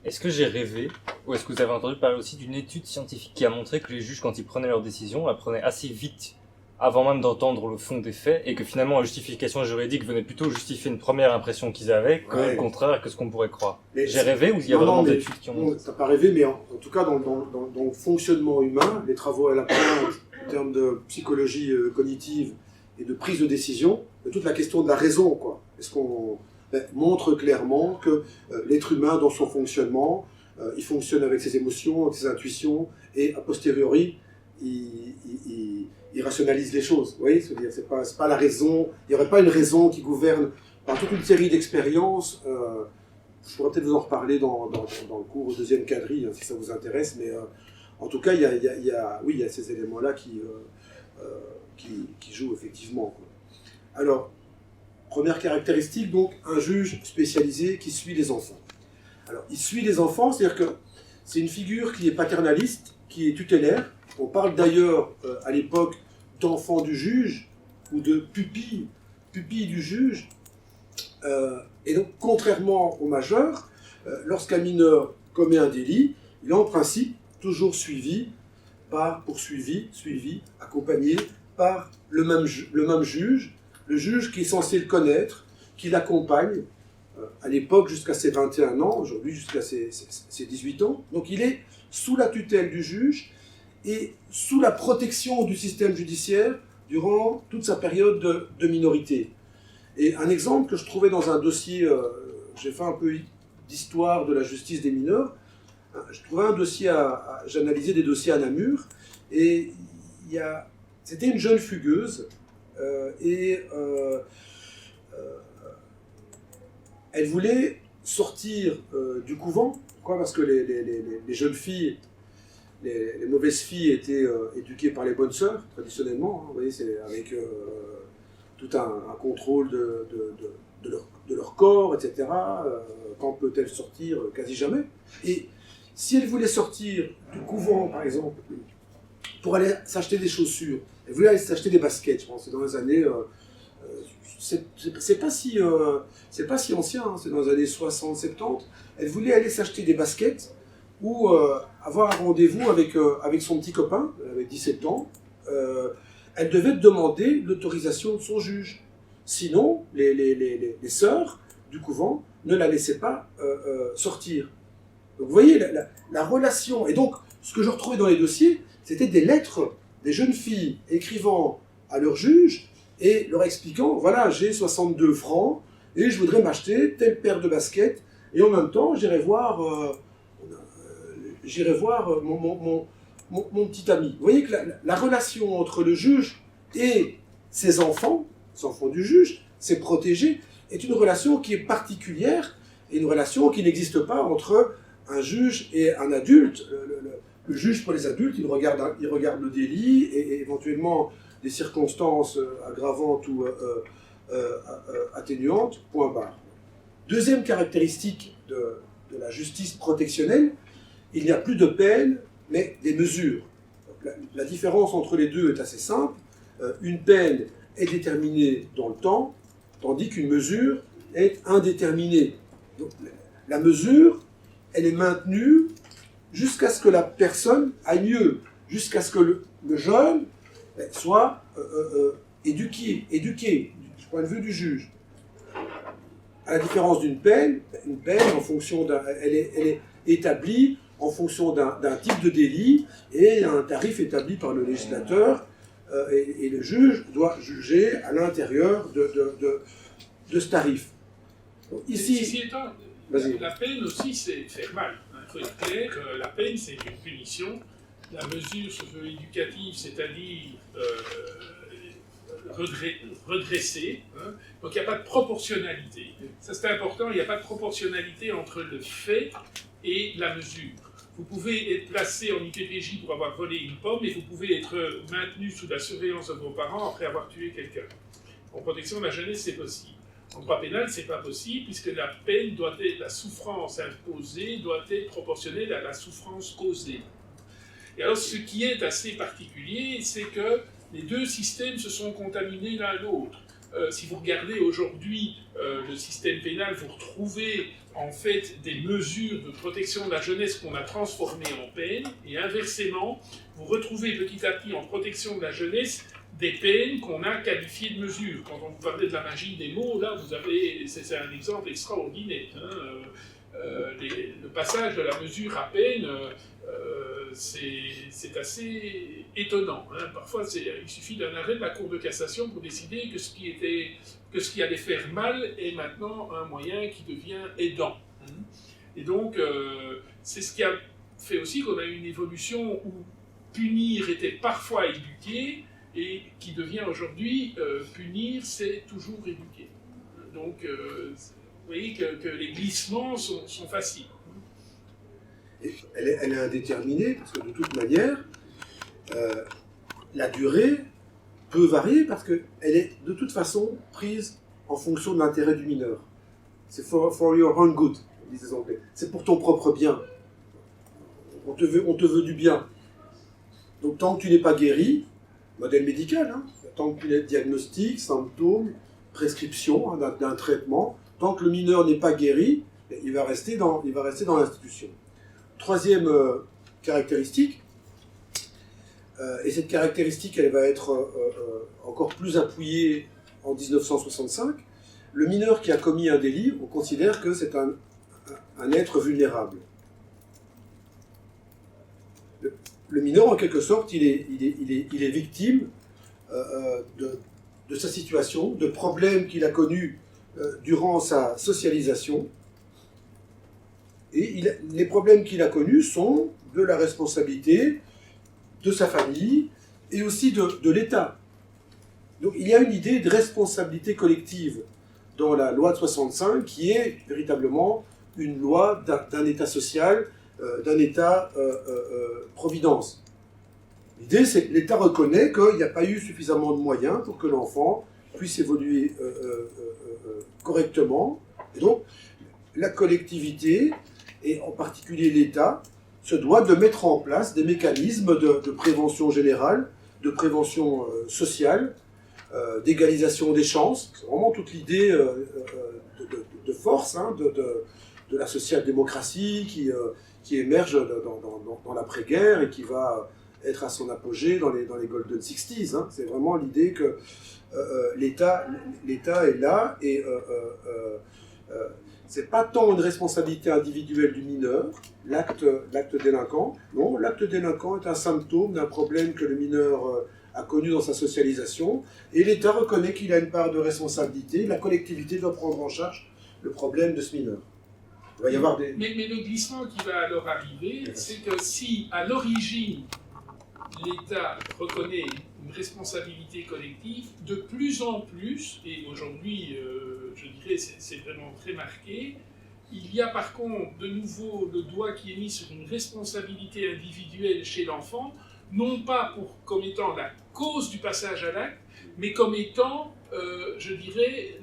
Est-ce que j'ai rêvé, ou est-ce que vous avez entendu parler aussi d'une étude scientifique qui a montré que les juges, quand ils prenaient leurs décisions, la prenaient assez vite, avant même d'entendre le fond des faits, et que finalement la justification juridique venait plutôt justifier une première impression qu'ils avaient, que le contraire, que ce qu'on pourrait croire. J'ai rêvé, ou il y a vraiment des études qui ont montré ça? T'as pas rêvé, mais en tout cas, dans le fonctionnement humain, les travaux à la pointe, en termes de psychologie cognitive et de prise de décision, de toute la question de la raison, quoi. Est-ce qu'on montre clairement que l'être humain, dans son fonctionnement, il fonctionne avec ses émotions, avec ses intuitions, et a posteriori, il rationalise les choses. Vous voyez, c'est pas la raison, il n'y aurait pas une raison qui gouverne par toute une série d'expériences. Je pourrais peut-être vous en reparler dans le cours au deuxième quadrille, hein, si ça vous intéresse, mais en tout cas, il y a ces éléments-là qui jouent effectivement, quoi. Alors, première caractéristique, donc, un juge spécialisé qui suit les enfants. Alors, il suit les enfants, c'est-à-dire que c'est une figure qui est paternaliste, qui est tutélaire. On parle d'ailleurs, à l'époque, d'enfants du juge, ou de pupilles du juge. Et donc, contrairement au majeur, lorsqu'un mineur commet un délit, il est en principe toujours suivi, accompagné par le même juge, le juge qui est censé le connaître, qui l'accompagne, à l'époque jusqu'à ses 21 ans, aujourd'hui jusqu'à ses 18 ans. Donc il est sous la tutelle du juge et sous la protection du système judiciaire durant toute sa période de minorité. Et un exemple que je trouvais dans un dossier, j'ai fait un peu d'histoire de la justice des mineurs, je trouvais un dossier, j'analysais des dossiers à Namur, et c'était une jeune fugueuse, elle voulait sortir du couvent. Pourquoi ? Parce que les jeunes filles, les mauvaises filles étaient éduquées par les bonnes sœurs, traditionnellement, hein, vous voyez, c'est avec tout un contrôle de leur corps, etc. Quand peut-elle sortir ? Quasi jamais. Et si elle voulait sortir du couvent, par exemple, pour aller s'acheter des chaussures, elle voulait aller s'acheter des baskets, je pense, c'est dans les années... c'est pas si ancien, hein, c'est dans les années 60, 70. Elle voulait aller s'acheter des baskets ou avoir un rendez-vous avec son petit copain, avec 17 ans. Elle devait demander l'autorisation de son juge. Sinon, les sœurs du couvent ne la laissaient pas sortir. Donc vous voyez, la relation... Et donc, ce que je retrouvais dans les dossiers, c'était des lettres des jeunes filles écrivant à leur juge et leur expliquant, voilà, j'ai 62 francs et je voudrais m'acheter telle paire de baskets et en même temps, j'irai voir mon petit ami. Vous voyez que la relation entre le juge et ses enfants, les enfants du juge, ses protégés, est une relation qui est particulière et une relation qui n'existe pas entre un juge et un adulte. Le juge, pour les adultes, il regarde le délit et éventuellement des circonstances aggravantes ou atténuantes, point barre. Deuxième caractéristique de la justice protectionnelle, il n'y a plus de peine, mais des mesures. Donc, la différence entre les deux est assez simple. Une peine est déterminée dans le temps, tandis qu'une mesure est indéterminée. Donc, la mesure, elle est maintenue jusqu'à ce que la personne aille mieux, jusqu'à ce que le jeune soit éduqué du point de vue du juge. À la différence d'une peine, une peine, elle est établie en fonction d'un type de délit et un tarif établi par le législateur et le juge doit juger à l'intérieur de ce tarif. Donc, ici, étant, la peine aussi, c'est faire mal. Il faut être clair, la peine, c'est une punition. La mesure se veut éducative, c'est-à-dire redresser. Hein. Donc il n'y a pas de proportionnalité. Ça c'est important, il n'y a pas de proportionnalité entre le fait et la mesure. Vous pouvez être placé en IPPJ pour avoir volé une pomme et vous pouvez être maintenu sous la surveillance de vos parents après avoir tué quelqu'un. En protection de la jeunesse, c'est possible. En droit pénal, c'est pas possible puisque la peine doit être, la souffrance imposée doit être proportionnelle à la souffrance causée. Et alors, ce qui est assez particulier, c'est que les deux systèmes se sont contaminés l'un l'autre. Si vous regardez aujourd'hui le système pénal, vous retrouvez en fait des mesures de protection de la jeunesse qu'on a transformées en peines, et inversement, vous retrouvez petit à petit en protection de la jeunesse des peines qu'on a qualifiées de mesures. Quand on vous parlait de la magie des mots, là, vous avez, c'est un exemple extraordinaire. Le passage de la mesure à peine, c'est assez étonnant. Parfois, il suffit d'un arrêt de la Cour de cassation pour décider que ce qui allait faire mal est maintenant un moyen qui devient aidant. Et donc, c'est ce qui a fait aussi qu'on a eu une évolution où punir était parfois éduquer, et qui devient aujourd'hui punir, c'est toujours éduquer. Donc, vous voyez que les glissements sont faciles. Elle est indéterminée, parce que de toute manière, la durée peut varier, parce qu'elle est de toute façon prise en fonction de l'intérêt du mineur. C'est for your own good, disent les Anglais. C'est pour ton propre bien. On te veut du bien. Donc tant que tu n'es pas guéri, modèle médical, tant que tu n'as diagnostic, symptômes, prescription d'un traitement, tant que le mineur n'est pas guéri, il va rester dans l'institution. Troisième caractéristique, et cette caractéristique, elle va être encore plus appuyée en 1965, le mineur qui a commis un délit, on considère que c'est un être vulnérable. Le mineur, en quelque sorte, il est victime de sa situation, de problèmes qu'il a connus durant sa socialisation. Et les problèmes qu'il a connus sont de la responsabilité de sa famille et aussi de l'État. Donc il y a une idée de responsabilité collective dans la loi de 65 qui est véritablement une loi d'un État social, d'un État providence. L'idée, c'est que l'État reconnaît qu'il n'y a pas eu suffisamment de moyens pour que l'enfant puisse évoluer correctement. Et donc, la collectivité, et en particulier l'État, se doit de mettre en place des mécanismes de prévention générale, de prévention sociale, d'égalisation des chances. C'est vraiment toute l'idée de force de la social-démocratie qui émerge dans l'après-guerre et qui va être à son apogée dans les Golden 60s. C'est vraiment l'idée que l'État est là et c'est pas tant une responsabilité individuelle du mineur, l'acte délinquant. Non, l'acte délinquant est un symptôme d'un problème que le mineur a connu dans sa socialisation, et l'État reconnaît qu'il a une part de responsabilité. La collectivité doit prendre en charge le problème de ce mineur. Il va y avoir des... mais le glissement qui va alors arriver, c'est que si à l'origine l'État reconnaît une responsabilité collective, de plus en plus, et aujourd'hui, je dirais, c'est vraiment très marqué, il y a par contre de nouveau le doigt qui est mis sur une responsabilité individuelle chez l'enfant, non pas comme étant la cause du passage à l'acte, mais comme étant, je dirais,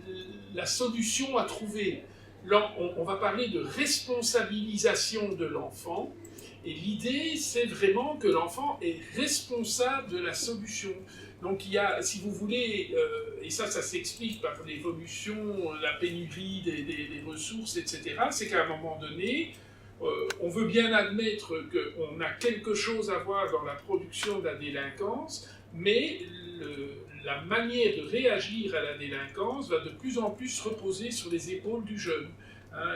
la solution à trouver. Là, on va parler de responsabilisation de l'enfant, et l'idée, c'est vraiment que l'enfant est responsable de la solution. Donc il y a, si vous voulez, et ça s'explique par l'évolution, la pénurie des ressources, etc., c'est qu'à un moment donné, on veut bien admettre qu'on a quelque chose à voir dans la production de la délinquance, mais la manière de réagir à la délinquance va de plus en plus reposer sur les épaules du jeune.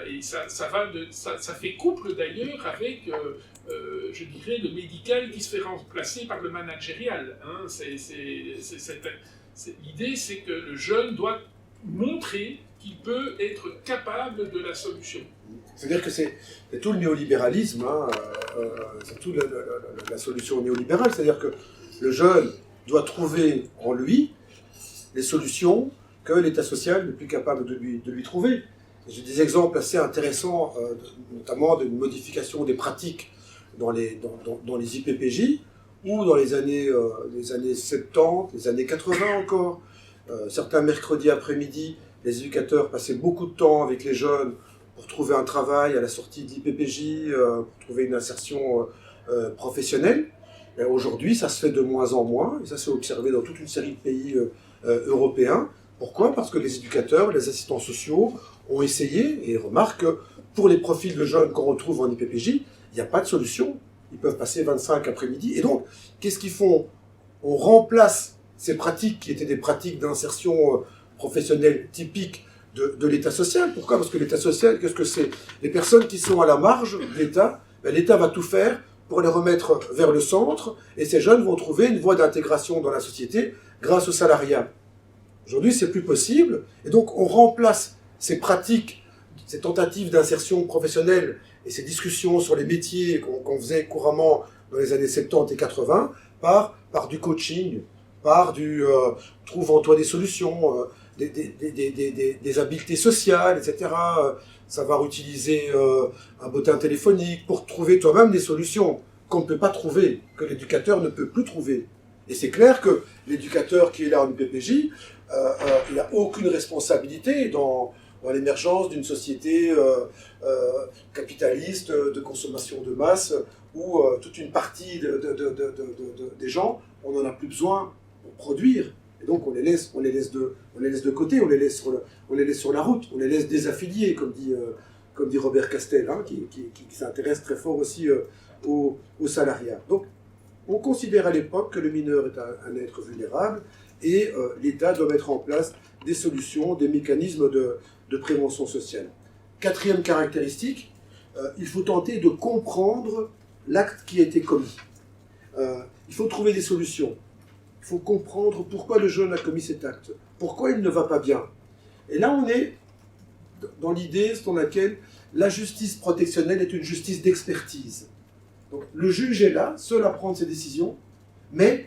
Et ça fait couple d'ailleurs avec, je dirais, le médical qui se fait remplacer par le managérial. L'idée, c'est que le jeune doit montrer qu'il peut être capable de la solution. C'est-à-dire que c'est tout le néolibéralisme, c'est toute la solution néolibérale, c'est-à-dire que le jeune doit trouver en lui les solutions que l'État social n'est plus capable de lui trouver. J'ai des exemples assez intéressants, notamment d'une modification des pratiques dans les IPPJ, ou dans les années 70, les années 80 encore. Certains mercredis après-midi, les éducateurs passaient beaucoup de temps avec les jeunes pour trouver un travail à la sortie de l'IPPJ, pour trouver une insertion professionnelle. Aujourd'hui, ça se fait de moins en moins, et ça s'est observé dans toute une série de pays européens. Pourquoi ? Parce que les éducateurs, les assistants sociaux ont essayé et remarquent que pour les profils de jeunes qu'on retrouve en IPPJ, il n'y a pas de solution. Ils peuvent passer 25 après-midi. Et donc, qu'est-ce qu'ils font? On remplace ces pratiques qui étaient des pratiques d'insertion professionnelle typiques de l'État social. Pourquoi? Parce que l'État social, qu'est-ce que c'est? Les personnes qui sont à la marge de l'État, l'État va tout faire pour les remettre vers le centre, et ces jeunes vont trouver une voie d'intégration dans la société grâce au salariat. Aujourd'hui, c'est plus possible, et donc on remplace ces pratiques, ces tentatives d'insertion professionnelle et ces discussions sur les métiers qu'on faisait couramment dans les années 70 et 80 par du coaching, par du trouve-en-toi des solutions, des habiletés sociales, etc. Savoir utiliser un bottin téléphonique pour trouver toi-même des solutions qu'on ne peut pas trouver, que l'éducateur ne peut plus trouver. Et c'est clair que l'éducateur qui est là en UPPJ, il n'a aucune responsabilité dans l'émergence d'une société capitaliste de consommation de masse où toute une partie des gens, on n'en a plus besoin pour produire. Et donc on les laisse de côté, on les laisse sur la route, on les laisse désaffiliés, comme dit Robert Castel, hein, qui s'intéresse très fort aussi au salariat. Donc on considère à l'époque que le mineur est un être vulnérable et l'État doit mettre en place des solutions, des mécanismes de prévention sociale. Quatrième caractéristique, il faut tenter de comprendre l'acte qui a été commis. Il faut trouver des solutions. Il faut comprendre pourquoi le jeune a commis cet acte, pourquoi il ne va pas bien. Et là, on est dans l'idée selon laquelle la justice protectionnelle est une justice d'expertise. Donc, le juge est là, seul à prendre ses décisions, mais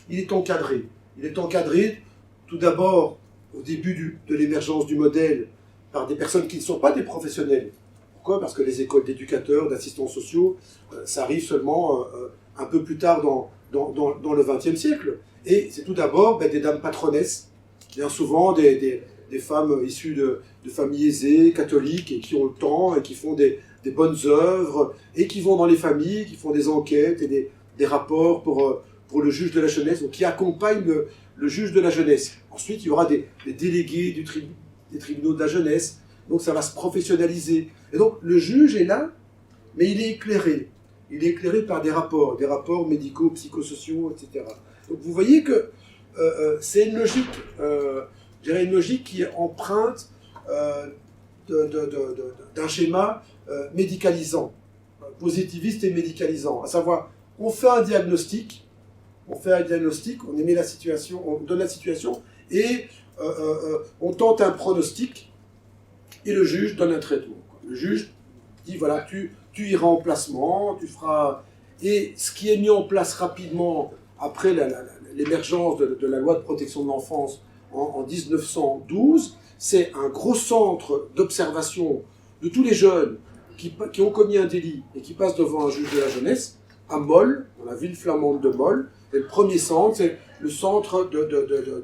il est encadré. Il est encadré, tout d'abord, au début de l'émergence du modèle, par des personnes qui ne sont pas des professionnels. Pourquoi? Parce que les écoles d'éducateurs, d'assistants sociaux, ça arrive seulement un peu plus tard dans le XXe siècle. Et c'est tout d'abord des dames patronesses, bien souvent des femmes issues de familles aisées, catholiques, et qui ont le temps, et qui font des bonnes œuvres, et qui vont dans les familles, qui font des enquêtes et des rapports pour le juge de la jeunesse, donc qui accompagnent le juge de la jeunesse. Ensuite, il y aura des délégués des tribunaux de la jeunesse, donc ça va se professionnaliser. Et donc le juge est là, mais il est éclairé. Il est éclairé par des rapports médicaux, psychosociaux, etc. Donc vous voyez que c'est une logique, je dirais une logique qui est empreinte d'un schéma médicalisant, positiviste et médicalisant. À savoir, on fait un diagnostic, on émet la situation, on donne la situation, et on tente un pronostic, et le juge donne un traitement. Le juge dit, voilà, tu iras en placement, tu feras... Et ce qui est mis en place rapidement après l'émergence de la loi de protection de l'enfance en 1912, c'est un gros centre d'observation de tous les jeunes qui ont commis un délit et qui passent devant un juge de la jeunesse, à Molles, dans la ville flamande de Molles. Et le premier centre, c'est le centre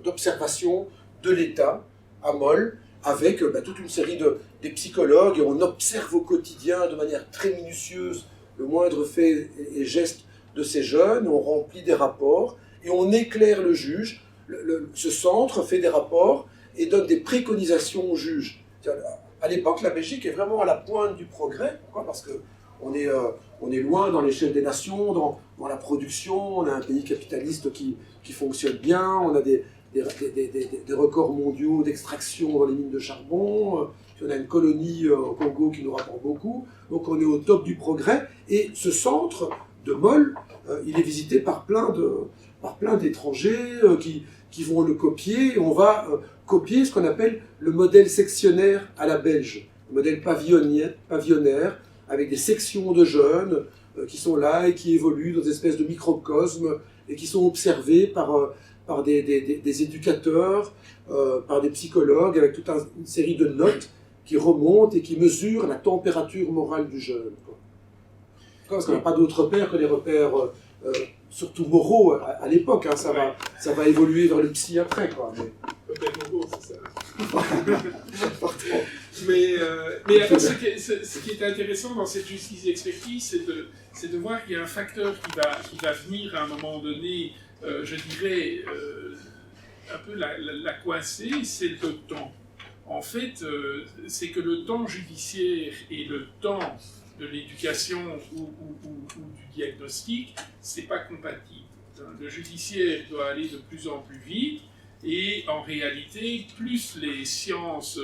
d'observation de l'État, à Molles, avec toute une série des psychologues, et on observe au quotidien de manière très minutieuse le moindre fait et geste de ces jeunes, on remplit des rapports, et on éclaire le juge. Ce centre fait des rapports et donne des préconisations au juge. À l'époque, la Belgique est vraiment à la pointe du progrès. Pourquoi? Parce qu'on est loin dans l'échelle des nations, dans la production, on a un pays capitaliste qui fonctionne bien, on a des records mondiaux d'extraction dans les mines de charbon, puis on a une colonie au Congo qui nous rapporte beaucoup, donc on est au top du progrès, et ce centre de Molles, il est visité par plein d'étrangers qui vont le copier, et on va copier ce qu'on appelle le modèle sectionnaire à la belge, le modèle pavillonnaire, avec des sections de jeunes qui sont là et qui évoluent dans des espèces de microcosmes, et qui sont observés par des éducateurs, par des psychologues, avec toute une série de notes qui remontent et qui mesurent la température morale du jeune. Parce qu'on n'a pas d'autres repères que les repères, surtout moraux à l'époque. Hein, ça va évoluer vers le psy après. Repères moraux, c'est ça. mais alors, ce qui est intéressant dans cette justice expertise, c'est de voir qu'il y a un facteur qui va venir à un moment donné, je dirais, un peu la coincer, c'est le temps. en fait, c'est que le temps judiciaire et le temps de l'éducation ou du diagnostic, c'est pas compatible. Le judiciaire doit aller de plus en plus vite, et en réalité, plus les sciences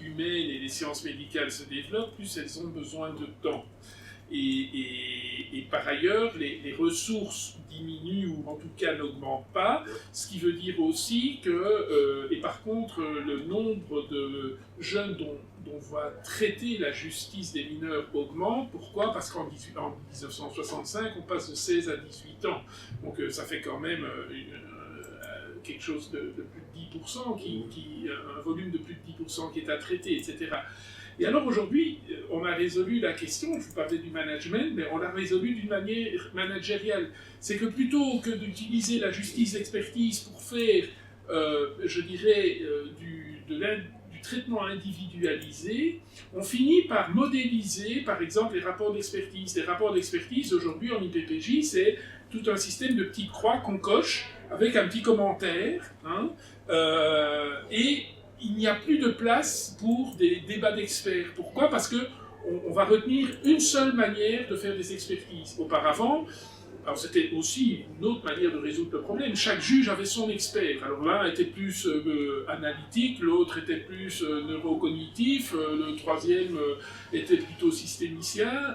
humaines et les sciences médicales se développent, plus elles ont besoin de temps. Et par ailleurs, les ressources diminuent ou en tout cas n'augmentent pas, ce qui veut dire aussi que, et par contre, le nombre de jeunes dont on va traiter la justice des mineurs augmente. Pourquoi? Parce qu'en 1965, on passe de 16 à 18 ans. Donc ça fait quand même quelque chose de plus de 10%, un volume de plus de 10% qui est à traiter, etc. Et alors aujourd'hui, on a résolu la question, je vous parlais du management, mais on l'a résolu d'une manière managériale. C'est que plutôt que d'utiliser la justice d'expertise pour faire, je dirais, du traitement individualisé, on finit par modéliser, par exemple, les rapports d'expertise. Les rapports d'expertise, aujourd'hui, en IPPJ, c'est tout un système de petites croix qu'on coche avec un petit commentaire, hein, et il n'y a plus de place pour des débats d'experts. Pourquoi? Parce qu'on va retenir une seule manière de faire des expertises. Auparavant, alors c'était aussi une autre manière de résoudre le problème. Chaque juge avait son expert. Alors l'un était plus analytique, l'autre était plus neurocognitif, le troisième était plutôt systémicien.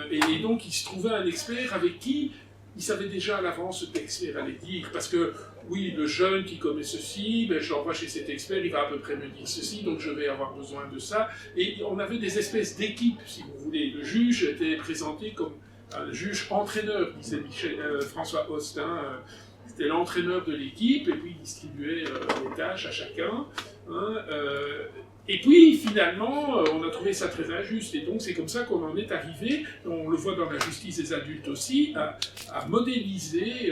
Et donc il se trouvait un expert avec qui il savait déjà à l'avance ce que l'expert allait dire. Parce que oui, le jeune qui commet ceci, ben, je l'envoie chez cet expert, il va à peu près me dire ceci, donc je vais avoir besoin de ça. Et on avait des espèces d'équipes, si vous voulez. Le juge était présenté comme un juge entraîneur, disait François Host. C'était l'entraîneur de l'équipe, et puis il distribuait les tâches à chacun. Et puis, finalement, on a trouvé ça très injuste. Et donc, c'est comme ça qu'on en est arrivé, on le voit dans la justice des adultes aussi, à modéliser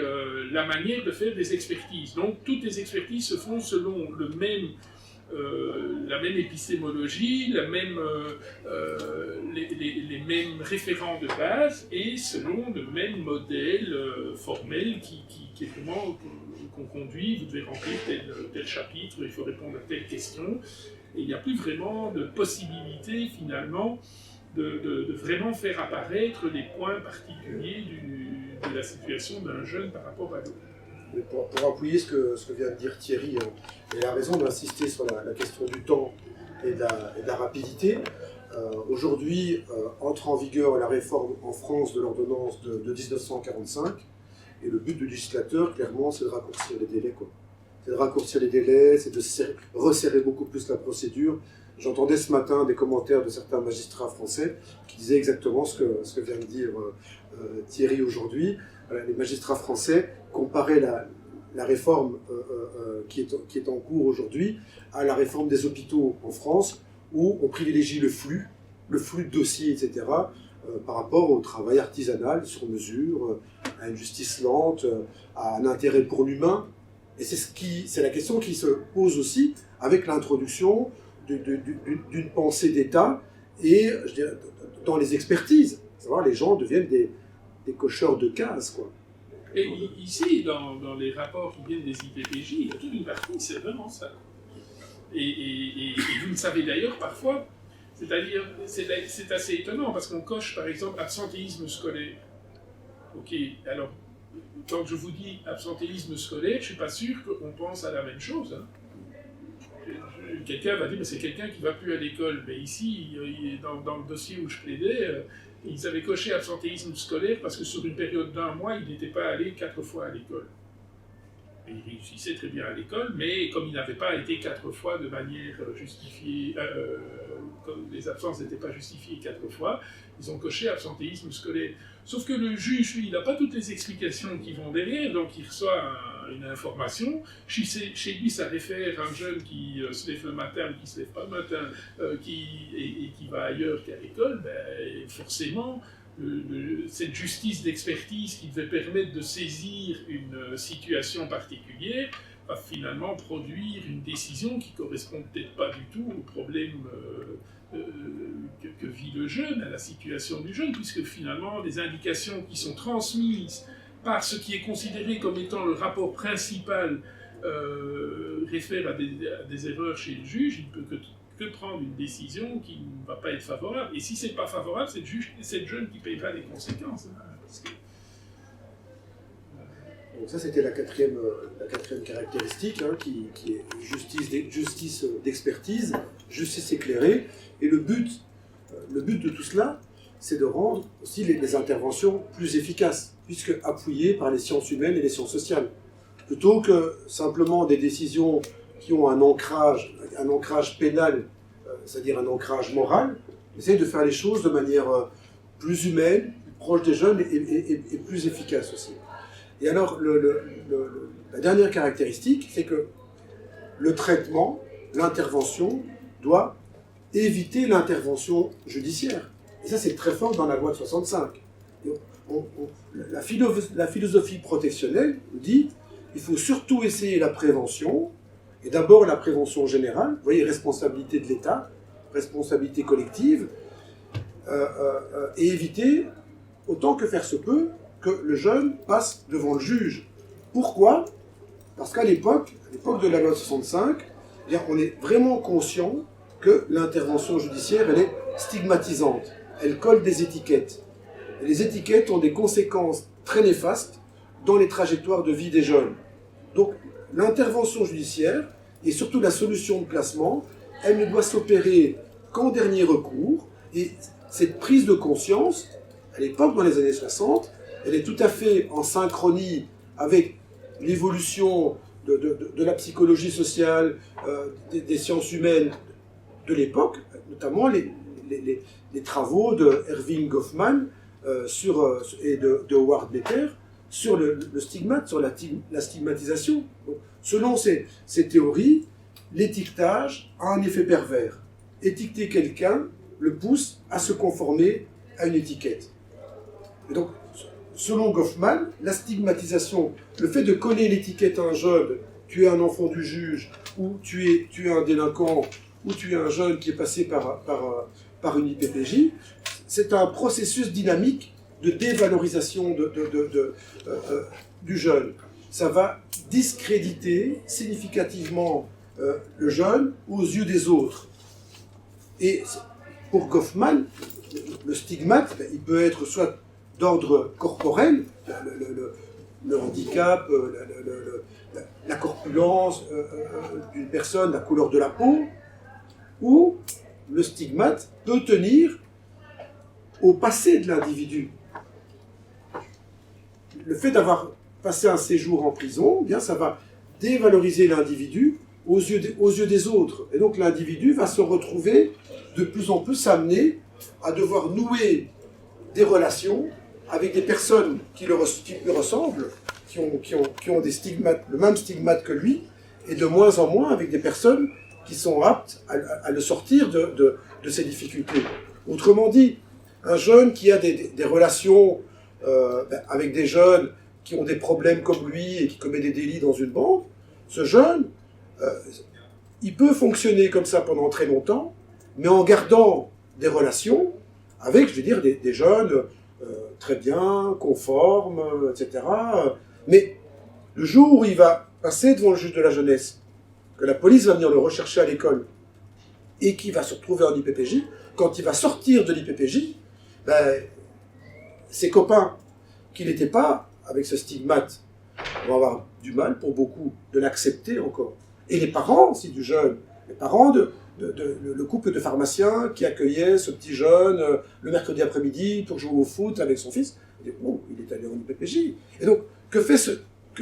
la manière de faire des expertises. Donc, toutes les expertises se font selon la même épistémologie, les mêmes référents de base, et selon le même modèle formel qui est comment qu'on conduit. Vous devez remplir tel chapitre, il faut répondre à telle question. Et il n'y a plus vraiment de possibilité, finalement, de vraiment faire apparaître les points particuliers de la situation d'un jeune par rapport à l'autre. Pour appuyer ce que vient de dire Thierry, il a raison d'insister sur la question du temps et de la rapidité. Aujourd'hui, entre en vigueur la réforme en France de l'ordonnance de 1945, et le but du législateur, clairement, c'est de raccourcir les délais, quoi. C'est de raccourcir les délais, c'est de resserrer beaucoup plus la procédure. J'entendais ce matin des commentaires de certains magistrats français qui disaient exactement ce que vient de dire Thierry aujourd'hui. Les magistrats français comparaient la réforme qui est en cours aujourd'hui à la réforme des hôpitaux en France, où on privilégie le flux de dossiers, etc., par rapport au travail artisanal, sur mesure, à une justice lente, à un intérêt pour l'humain. Et c'est la question qui se pose aussi avec l'introduction d'une pensée d'État et, je dirais, dans les expertises. Savoir, les gens deviennent des cocheurs de cases, quoi. Et ici, dans les rapports qui viennent des IPPJ, il y a toute une partie, c'est vraiment ça. Et vous le savez d'ailleurs parfois, c'est-à-dire, c'est assez étonnant, parce qu'on coche par exemple absentéisme scolaire. Ok, alors, quand je vous dis absentéisme scolaire, je ne suis pas sûr qu'on pense à la même chose. Hein. Quelqu'un va dire, mais c'est quelqu'un qui ne va plus à l'école. Mais ici, dans le dossier où je plaidais, ils avaient coché absentéisme scolaire parce que sur une période d'1 mois, il n'était pas allé 4 fois à l'école. Et il réussissait très bien à l'école, mais comme il n'avait pas été 4 fois de manière justifiée, comme les absences n'étaient pas justifiées 4 fois, ils ont coché absentéisme scolaire. Sauf que le juge, lui, il n'a pas toutes les explications qui vont derrière, donc il reçoit une information. Chez lui, ça réfère un jeune qui se lève le matin ou qui ne se lève pas le matin, et qui va ailleurs qu'à l'école, ben, forcément, cette justice d'expertise qui devait permettre de saisir une situation particulière va finalement produire une décision qui ne correspond peut-être pas du tout au problème que vit le jeune, à la situation du jeune, puisque finalement les indications qui sont transmises par ce qui est considéré comme étant le rapport principal réfèrent à des erreurs chez le juge. Il ne peut que prendre une décision qui ne va pas être favorable. Et si c'est pas favorable, c'est le jeune qui payera les conséquences. Hein, parce que... Donc ça, c'était la quatrième caractéristique, hein, qui est justice d'expertise, justice éclairée. Et le but de tout cela, c'est de rendre aussi les interventions plus efficaces, puisque appuyées par les sciences humaines et les sciences sociales. Plutôt que simplement des décisions qui ont un ancrage pénal, c'est-à-dire un ancrage moral, essayer de faire les choses de manière plus humaine, plus proche des jeunes et plus efficace aussi. Et alors, la dernière caractéristique, c'est que le traitement, l'intervention, doit éviter l'intervention judiciaire. Et ça, c'est très fort dans la loi de 65. La philosophie protectionnelle dit il faut surtout essayer la prévention, et d'abord la prévention générale, vous voyez, responsabilité de l'État, responsabilité collective, et éviter, autant que faire se peut, que le jeune passe devant le juge. Pourquoi ? Parce qu'à l'époque de la loi de 65, eh bien, on est vraiment conscient que l'intervention judiciaire, elle est stigmatisante. Elle colle des étiquettes. Et les étiquettes ont des conséquences très néfastes dans les trajectoires de vie des jeunes. Donc, l'intervention judiciaire, et surtout la solution de placement, elle ne doit s'opérer qu'en dernier recours. Et cette prise de conscience, à l'époque, dans les années 60, elle est tout à fait en synchronie avec l'évolution de la psychologie sociale, des sciences humaines de l'époque, notamment les travaux de Erving Goffman et de Howard Becker sur le stigmate, sur la stigmatisation. Donc, selon ces théories, l'étiquetage a un effet pervers. Étiqueter quelqu'un le pousse à se conformer à une étiquette. Et donc, selon Goffman, la stigmatisation, le fait de coller l'étiquette à un jeune, tu es un enfant du juge, ou tu es un délinquant, ou tu es un jeune qui est passé par une IPPJ, c'est un processus dynamique de dévalorisation du jeune. Ça va discréditer significativement le jeune aux yeux des autres. Et pour Goffman, le stigmate, il peut être soit d'ordre corporel, le handicap, la corpulence d'une personne, la couleur de la peau, ou le stigmate peut tenir au passé de l'individu. Le fait d'avoir passé un séjour en prison, eh bien, ça va dévaloriser l'individu aux yeux des autres. Et donc l'individu va se retrouver de plus en plus amené à devoir nouer des relations avec des personnes qui lui ressemblent, qui ont des stigmates, le même stigmate que lui, et de moins en moins avec des personnes qui sont aptes à le sortir de ces difficultés. Autrement dit, un jeune qui a des relations avec des jeunes qui ont des problèmes comme lui et qui commet des délits dans une bande, ce jeune, il peut fonctionner comme ça pendant très longtemps, mais en gardant des relations avec, je veux dire, des jeunes très bien, conformes, etc. Mais le jour où il va passer devant le juge de la jeunesse, que la police va venir le rechercher à l'école, et qu'il va se retrouver en IPPJ, quand il va sortir de l'IPPJ, ben, ses copains qui n'étaient pas avec ce stigmate vont avoir du mal, pour beaucoup, de l'accepter encore. Et les parents aussi du jeune, les parents le couple de pharmaciens qui accueillait ce petit jeune le mercredi après-midi pour jouer au foot avec son fils, bon, il est allé en IPPJ. Et donc, que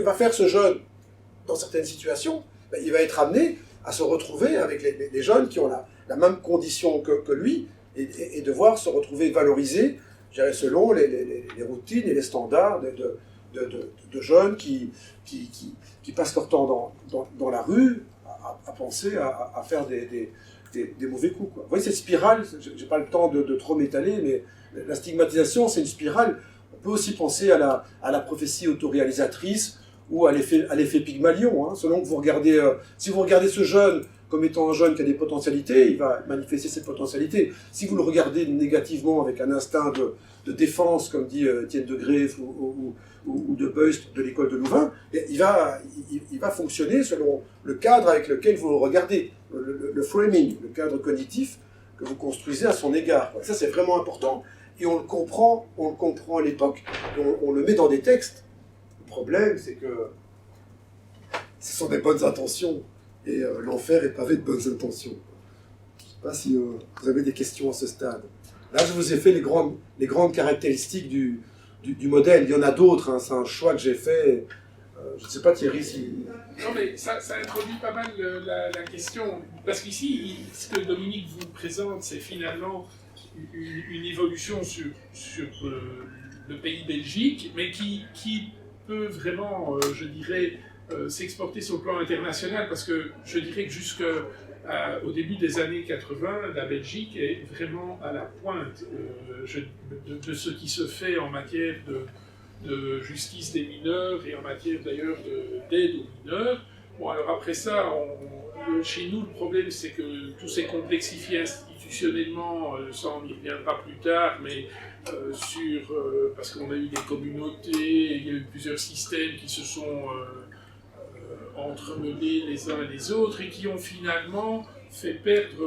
va faire ce jeune dans certaines situations? Ben, il va être amené à se retrouver avec les jeunes qui ont la même condition que lui et devoir se retrouver valorisés, je dirais, selon les routines et les standards de jeunes qui passent leur temps dans la rue à penser à faire des mauvais coups, quoi. Vous voyez cette spirale, je n'ai pas le temps de trop m'étaler, mais la stigmatisation, c'est une spirale. On peut aussi penser à la prophétie autoréalisatrice ou à l'effet Pygmalion. Hein. Selon que vous regardez, si vous regardez ce jeune comme étant un jeune qui a des potentialités, il va manifester ses potentialités. Si vous le regardez négativement avec un instinct de défense, comme dit Étienne de Greef ou de Beust de l'école de Louvain, il va fonctionner selon le cadre avec lequel vous le regardez. le framing, le cadre cognitif que vous construisez à son égard. Ça, c'est vraiment important. Et on le comprend à l'époque, on le met dans des textes. Le problème, c'est que ce sont des bonnes intentions, et l'enfer est pavé de bonnes intentions. Je ne sais pas si vous avez des questions à ce stade. Là, je vous ai fait les grandes caractéristiques du modèle. Il y en a d'autres, hein, c'est un choix que j'ai fait. Je ne sais pas, Thierry, si... Non, mais ça introduit pas mal la question. Parce qu'ici, ce que Dominique vous présente, c'est finalement une évolution sur le pays Belgique, mais qui peut vraiment, je dirais, s'exporter sur le plan international, parce que je dirais que jusqu'au début des années 80, la Belgique est vraiment à la pointe de ce qui se fait en matière de justice des mineurs et en matière d'ailleurs d'aide aux mineurs. Bon, alors après ça, chez nous, le problème, c'est que tout s'est complexifié institutionnellement, ça on y reviendra plus tard, mais parce qu'on a eu des communautés, il y a eu plusieurs systèmes qui se sont entremêlés les uns et les autres et qui ont finalement fait perdre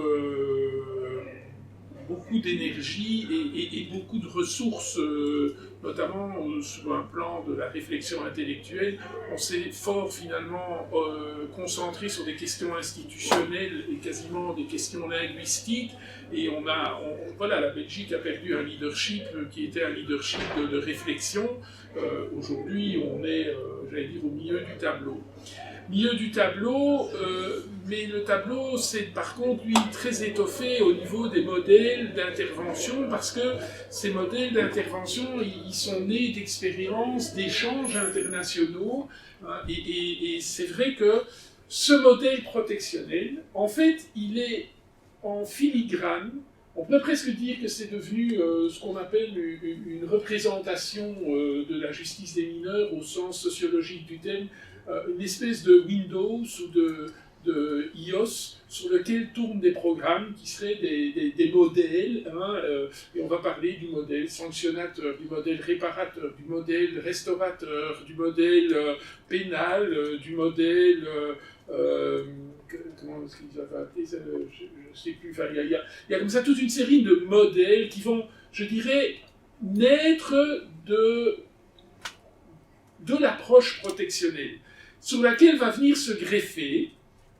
beaucoup d'énergie et beaucoup de ressources, notamment sur un plan de la réflexion intellectuelle. On s'est fort finalement concentré sur des questions institutionnelles et quasiment des questions linguistiques, et voilà, la Belgique a perdu un leadership qui était un leadership de réflexion. Aujourd'hui, on est, j'allais dire, au milieu du tableau. Mais le tableau, c'est par contre, lui, très étoffé au niveau des modèles d'intervention, parce que ces modèles d'intervention, ils sont nés d'expériences, d'échanges internationaux, hein, et c'est vrai que ce modèle protectionnel, en fait, il est en filigrane. On peut presque dire que c'est devenu ce qu'on appelle une représentation de la justice des mineurs au sens sociologique du terme, une espèce de Windows ou de iOS sur lequel tournent des programmes qui seraient des modèles, hein, et on va parler du modèle sanctionnateur, du modèle réparateur, du modèle restaurateur, du modèle pénal, du modèle... comment est-ce qu'ils avaient appelé ça, je ne sais plus, enfin, il y a comme ça toute une série de modèles qui vont, je dirais, naître de l'approche protectionnelle, sur laquelle va venir se greffer,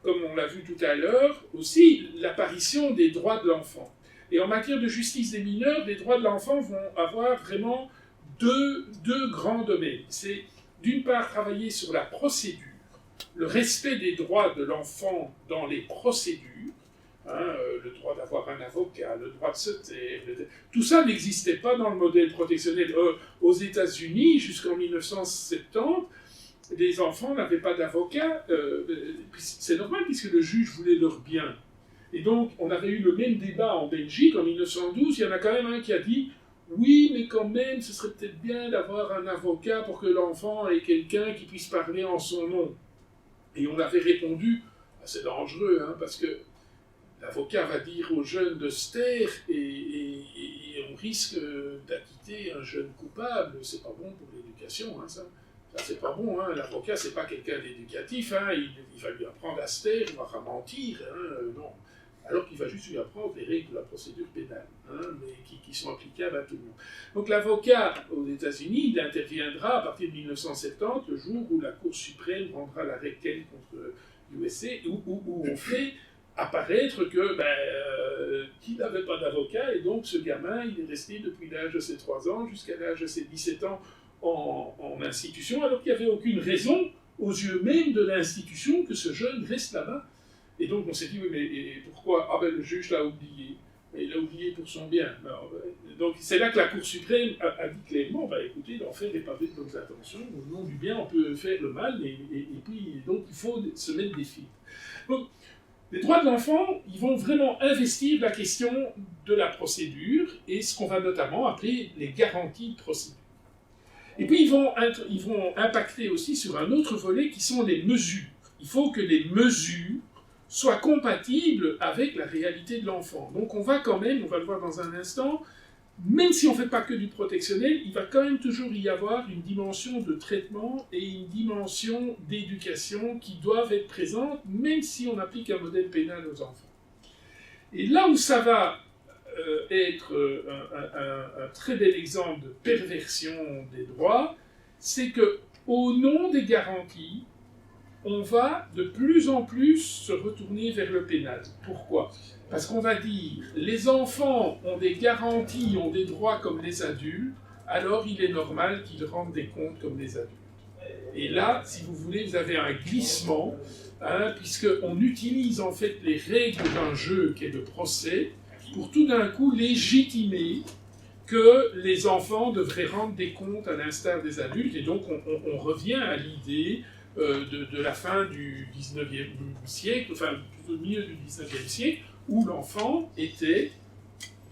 comme on l'a vu tout à l'heure, aussi l'apparition des droits de l'enfant. Et en matière de justice des mineurs, les droits de l'enfant vont avoir vraiment deux grands domaines. C'est d'une part travailler sur la procédure, le respect des droits de l'enfant dans les procédures, hein, le droit d'avoir un avocat, le droit de se taire, tout ça n'existait pas dans le modèle protectionnel. Aux États-Unis, jusqu'en 1970, les enfants n'avaient pas d'avocat, c'est normal puisque le juge voulait leur bien. Et donc, on avait eu le même débat en Belgique en 1912, il y en a quand même un qui a dit « Oui, mais quand même, ce serait peut-être bien d'avoir un avocat pour que l'enfant ait quelqu'un qui puisse parler en son nom. » Et on avait répondu « C'est dangereux, hein, parce que l'avocat va dire aux jeunes de se taire et on risque d'acquitter un jeune coupable, c'est pas bon pour l'éducation, hein, ça. Ça, c'est pas bon, hein. L'avocat, c'est pas quelqu'un d'éducatif, hein. Il va lui apprendre à se taire, il va mentir, hein. Non. Alors qu'il va juste lui apprendre les règles de la procédure pénale, hein, mais qui sont applicables à tout le monde. Donc l'avocat aux États-Unis, il interviendra à partir de 1970, le jour où la Cour suprême rendra l'arrêt Kane contre USA, où on fait apparaître que qu'il n'avait pas d'avocat, et donc ce gamin, il est resté depuis l'âge de ses 3 ans jusqu'à l'âge de ses 17 ans en institution, alors qu'il n'y avait aucune raison, aux yeux même de l'institution, que ce jeune reste là-bas. Et donc on s'est dit, oui, mais pourquoi? Ah ben le juge l'a oublié. Et il l'a oublié pour son bien. Alors, donc c'est là que la Cour suprême a dit clairement, écoutez, l'enfer est pavé de bonnes intentions, au nom du bien on peut faire le mal, et puis donc il faut se mettre des filtres. Donc les droits de l'enfant, ils vont vraiment investir la question de la procédure, et ce qu'on va notamment appeler les garanties de procédure. Et puis ils vont impacter aussi sur un autre volet qui sont les mesures. Il faut que les mesures soient compatibles avec la réalité de l'enfant. Donc on va quand même, on va le voir dans un instant, même si on ne fait pas que du protectionnel, il va quand même toujours y avoir une dimension de traitement et une dimension d'éducation qui doivent être présentes, même si on applique un modèle pénal aux enfants. Et là où ça va être un très bel exemple de perversion des droits, c'est que au nom des garanties, on va de plus en plus se retourner vers le pénal. Pourquoi ? Parce qu'on va dire, les enfants ont des garanties, ont des droits comme les adultes, alors il est normal qu'ils rendent des comptes comme les adultes. Et là, si vous voulez, vous avez un glissement, puisqu'on utilise en fait les règles d'un jeu qui est le procès, pour tout d'un coup légitimer que les enfants devraient rendre des comptes à l'instar des adultes, et donc on revient à l'idée de la fin du 19e siècle, enfin plutôt au milieu du 19e siècle, où l'enfant était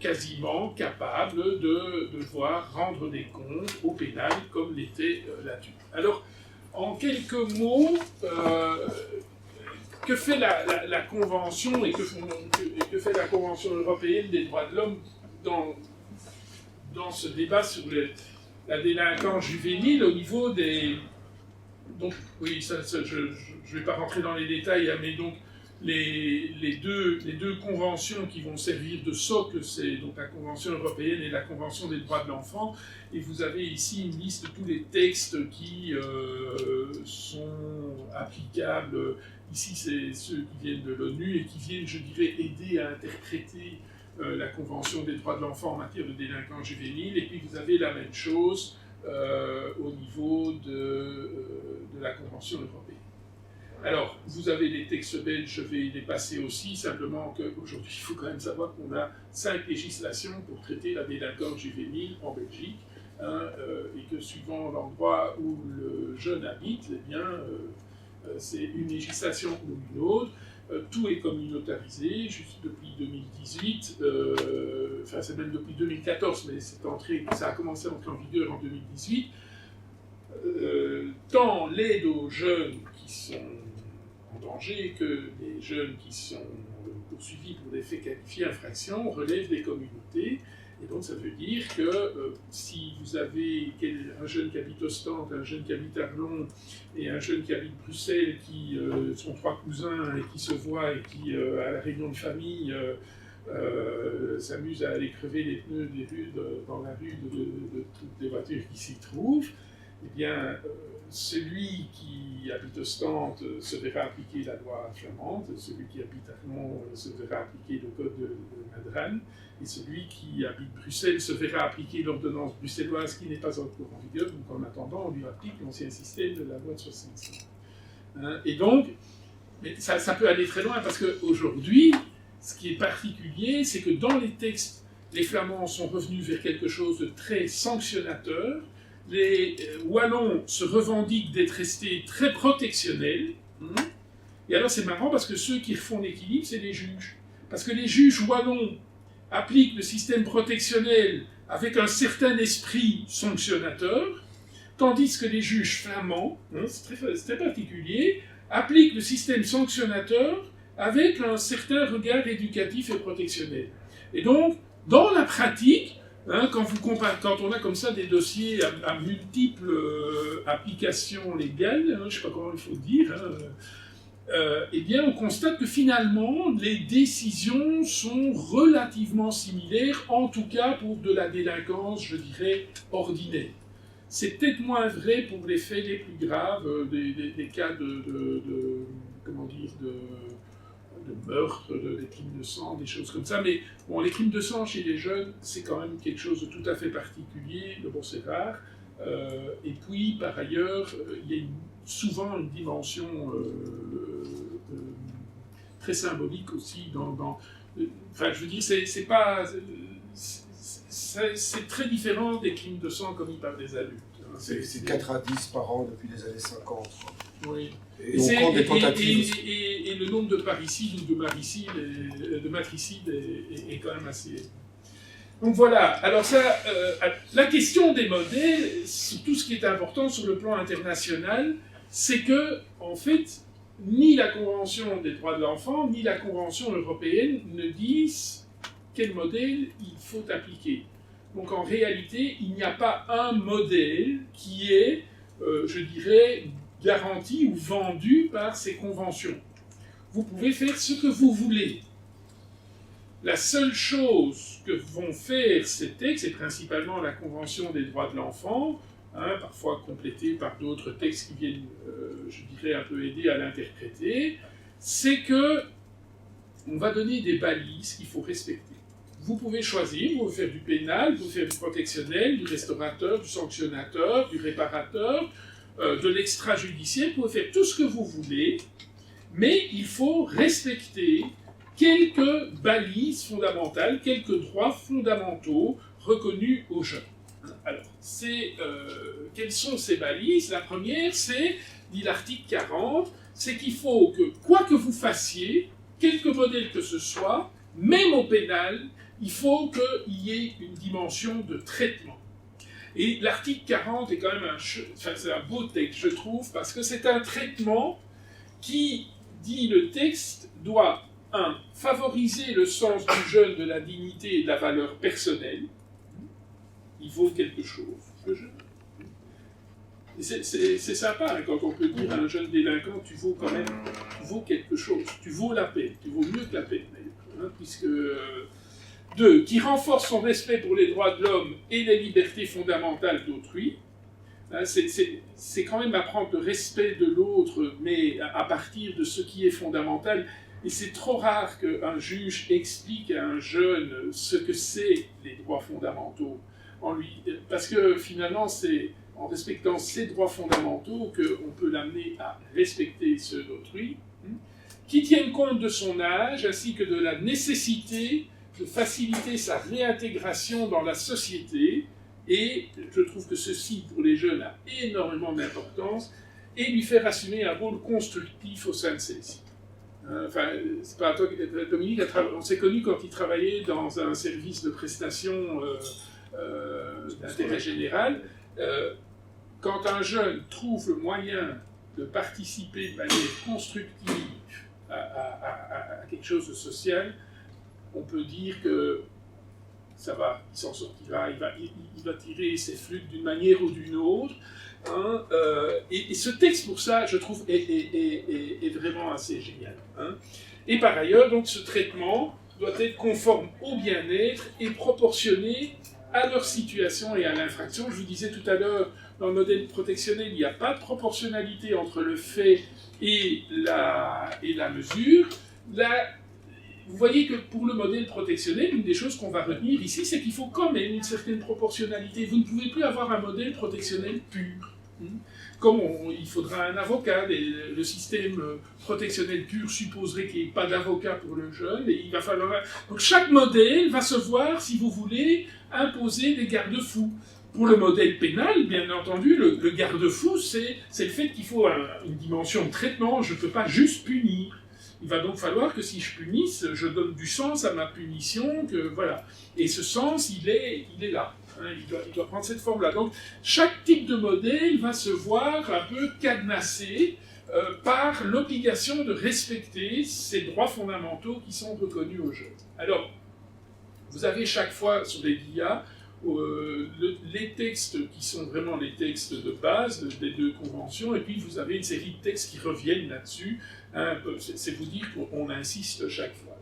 quasiment capable de devoir rendre des comptes au pénal comme l'était l'adulte. Alors, en quelques mots, que fait la Convention et que fait la Convention européenne des droits de l'homme dans ce débat sur la délinquance juvénile au niveau des... Donc, oui, je ne vais pas rentrer dans les détails, mais donc les deux conventions qui vont servir de socle, c'est donc la Convention européenne et la Convention des droits de l'enfant. Et vous avez ici une liste de tous les textes qui sont applicables. Ici, c'est ceux qui viennent de l'ONU et qui viennent, je dirais, aider à interpréter la Convention des droits de l'enfant en matière de délinquance juvénile. Et puis vous avez la même chose au niveau de la Convention européenne. Alors, vous avez les textes belges, je vais les passer aussi, simplement qu'aujourd'hui, il faut quand même savoir qu'on a 5 législations pour traiter la délinquance juvénile en Belgique, et que suivant l'endroit où le jeune habite, eh bien, c'est une législation ou une autre. Tout est communautarisé, juste depuis 2018, enfin c'est même depuis 2014, mais ça a commencé à entrer en vigueur en 2018. Tant l'aide aux jeunes qui sont en danger que les jeunes qui sont poursuivis pour des faits qualifiés infractions relèvent des communautés. Et donc ça veut dire que si vous avez un jeune qui habite Ostende, un jeune qui habite Arlon et un jeune qui habite Bruxelles, qui sont 3 cousins et qui se voient et qui, à la réunion de famille, s'amusent à aller crever les pneus dans la rue de toutes les voitures qui s'y trouvent, eh bien, celui qui habite Ostende se verra appliquer la loi flamande, celui qui habite Arlon se verra appliquer le code de Madran, et celui qui habite Bruxelles se verra appliquer l'ordonnance bruxelloise qui n'est pas encore en vigueur, donc en attendant, on lui applique l'ancien système de la loi de 65. Et donc, mais ça peut aller très loin, parce qu'aujourd'hui, ce qui est particulier, c'est que dans les textes, les Flamands sont revenus vers quelque chose de très sanctionnateur. Les Wallons se revendiquent d'être restés très protectionnels. Et alors c'est marrant parce que ceux qui font l'équilibre, c'est les juges. Parce que les juges wallons appliquent le système protectionnel avec un certain esprit sanctionnateur, tandis que les juges flamands, c'est très particulier, appliquent le système sanctionnateur avec un certain regard éducatif et protectionnel. Et donc, dans la pratique, quand on a comme ça des dossiers à multiples applications légales, je ne sais pas comment il faut dire, eh bien on constate que finalement les décisions sont relativement similaires, en tout cas pour de la délinquance, je dirais, ordinaire. C'est peut-être moins vrai pour les faits les plus graves, des cas de meurtre, des crimes de sang, des choses comme ça. Mais bon, les crimes de sang chez les jeunes, c'est quand même quelque chose de tout à fait particulier. Bon, c'est rare. Et puis, par ailleurs, il y a souvent une dimension très symbolique aussi enfin, je veux dire, c'est très différent des crimes de sang commis par des adultes. C'est 4 à 10 par an depuis les années 50. Oui. Et le nombre de parricides ou de matricides est quand même assez... Donc voilà, alors ça, la question des modèles, tout ce qui est important sur le plan international, c'est que, en fait, ni la Convention des droits de l'enfant, ni la Convention européenne ne disent quel modèle il faut appliquer. Donc en réalité, il n'y a pas un modèle qui est, je dirais, garanti ou vendu par ces conventions. Vous pouvez faire ce que vous voulez. La seule chose que vont faire ces textes, et principalement la Convention des droits de l'enfant, parfois complétée par d'autres textes qui viennent, je dirais, un peu aider à l'interpréter, c'est que on va donner des balises qu'il faut respecter. Vous pouvez choisir, vous pouvez faire du pénal, vous pouvez faire du protectionnel, du restaurateur, du sanctionnateur, du réparateur, de l'extrajudiciaire, vous pouvez faire tout ce que vous voulez, mais il faut respecter quelques balises fondamentales, quelques droits fondamentaux reconnus aux jeunes. Alors, quelles sont ces balises? La première, c'est, dit l'article 40, c'est qu'il faut que, quoi que vous fassiez, quelque modèle que ce soit, même au pénal, il faut qu'il y ait une dimension de traitement. Et l'article 40 est quand même c'est un beau texte, je trouve, parce que c'est un traitement qui, dit le texte, doit, 1. Favoriser le sens du jeune de la dignité et de la valeur personnelle. Il vaut quelque chose, le jeune. C'est sympa hein, quand on peut dire à un jeune délinquant, tu vaux quand même, tu vaux quelque chose, tu vaux la peine, tu vaux mieux que la peine, hein, puisque 2. Qui renforce son respect pour les droits de l'homme et les libertés fondamentales d'autrui. Hein, c'est quand même apprendre le respect de l'autre, mais à partir de ce qui est fondamental. Et c'est trop rare qu'un juge explique à un jeune ce que c'est les droits fondamentaux. Parce que finalement, c'est en respectant ces droits fondamentaux qu'on peut l'amener à respecter ceux d'autrui, qui tiennent compte de son âge ainsi que de la nécessité de faciliter sa réintégration dans la société, et je trouve que ceci, pour les jeunes, a énormément d'importance, et lui faire assumer un rôle constructif au sein de celle-ci. Enfin, c'est pas à toi, Dominique, on s'est connus quand il travaillait dans un service de prestation d'intérêt général. Quand un jeune trouve le moyen de participer de manière constructive à quelque chose de social, on peut dire que ça va, il s'en sortira, il va tirer ses flûtes d'une manière ou d'une autre. Hein, et ce texte, pour ça, je trouve, est vraiment assez génial. Hein. Et par ailleurs, donc, ce traitement doit être conforme au bien-être et proportionné à leur situation et à l'infraction. Je vous disais tout à l'heure, dans le modèle protectionnel, il n'y a pas de proportionnalité entre le fait et la mesure. Là, vous voyez que pour le modèle protectionnel, une des choses qu'on va retenir ici, c'est qu'il faut quand même une certaine proportionnalité. Vous ne pouvez plus avoir un modèle protectionnel pur. Comme il faudra un avocat, le système protectionnel pur supposerait qu'il n'y ait pas d'avocat pour le jeune, et il va falloir... Donc chaque modèle va se voir, si vous voulez, imposer des garde-fous. Pour le modèle pénal, bien entendu, le garde-fou, c'est le fait qu'il faut une dimension de traitement, je ne peux pas juste punir. Il va donc falloir que si je punisse, je donne du sens à ma punition, que voilà. Et ce sens, il est là. Hein, il doit prendre cette forme-là. Donc, chaque type de modèle va se voir un peu cadenassé par l'obligation de respecter ces droits fondamentaux qui sont reconnus aux jeunes. Alors, vous avez chaque fois sur les dias les textes qui sont vraiment les textes de base des deux conventions, et puis vous avez une série de textes qui reviennent là-dessus. Hein, c'est vous dire qu'on insiste chaque fois.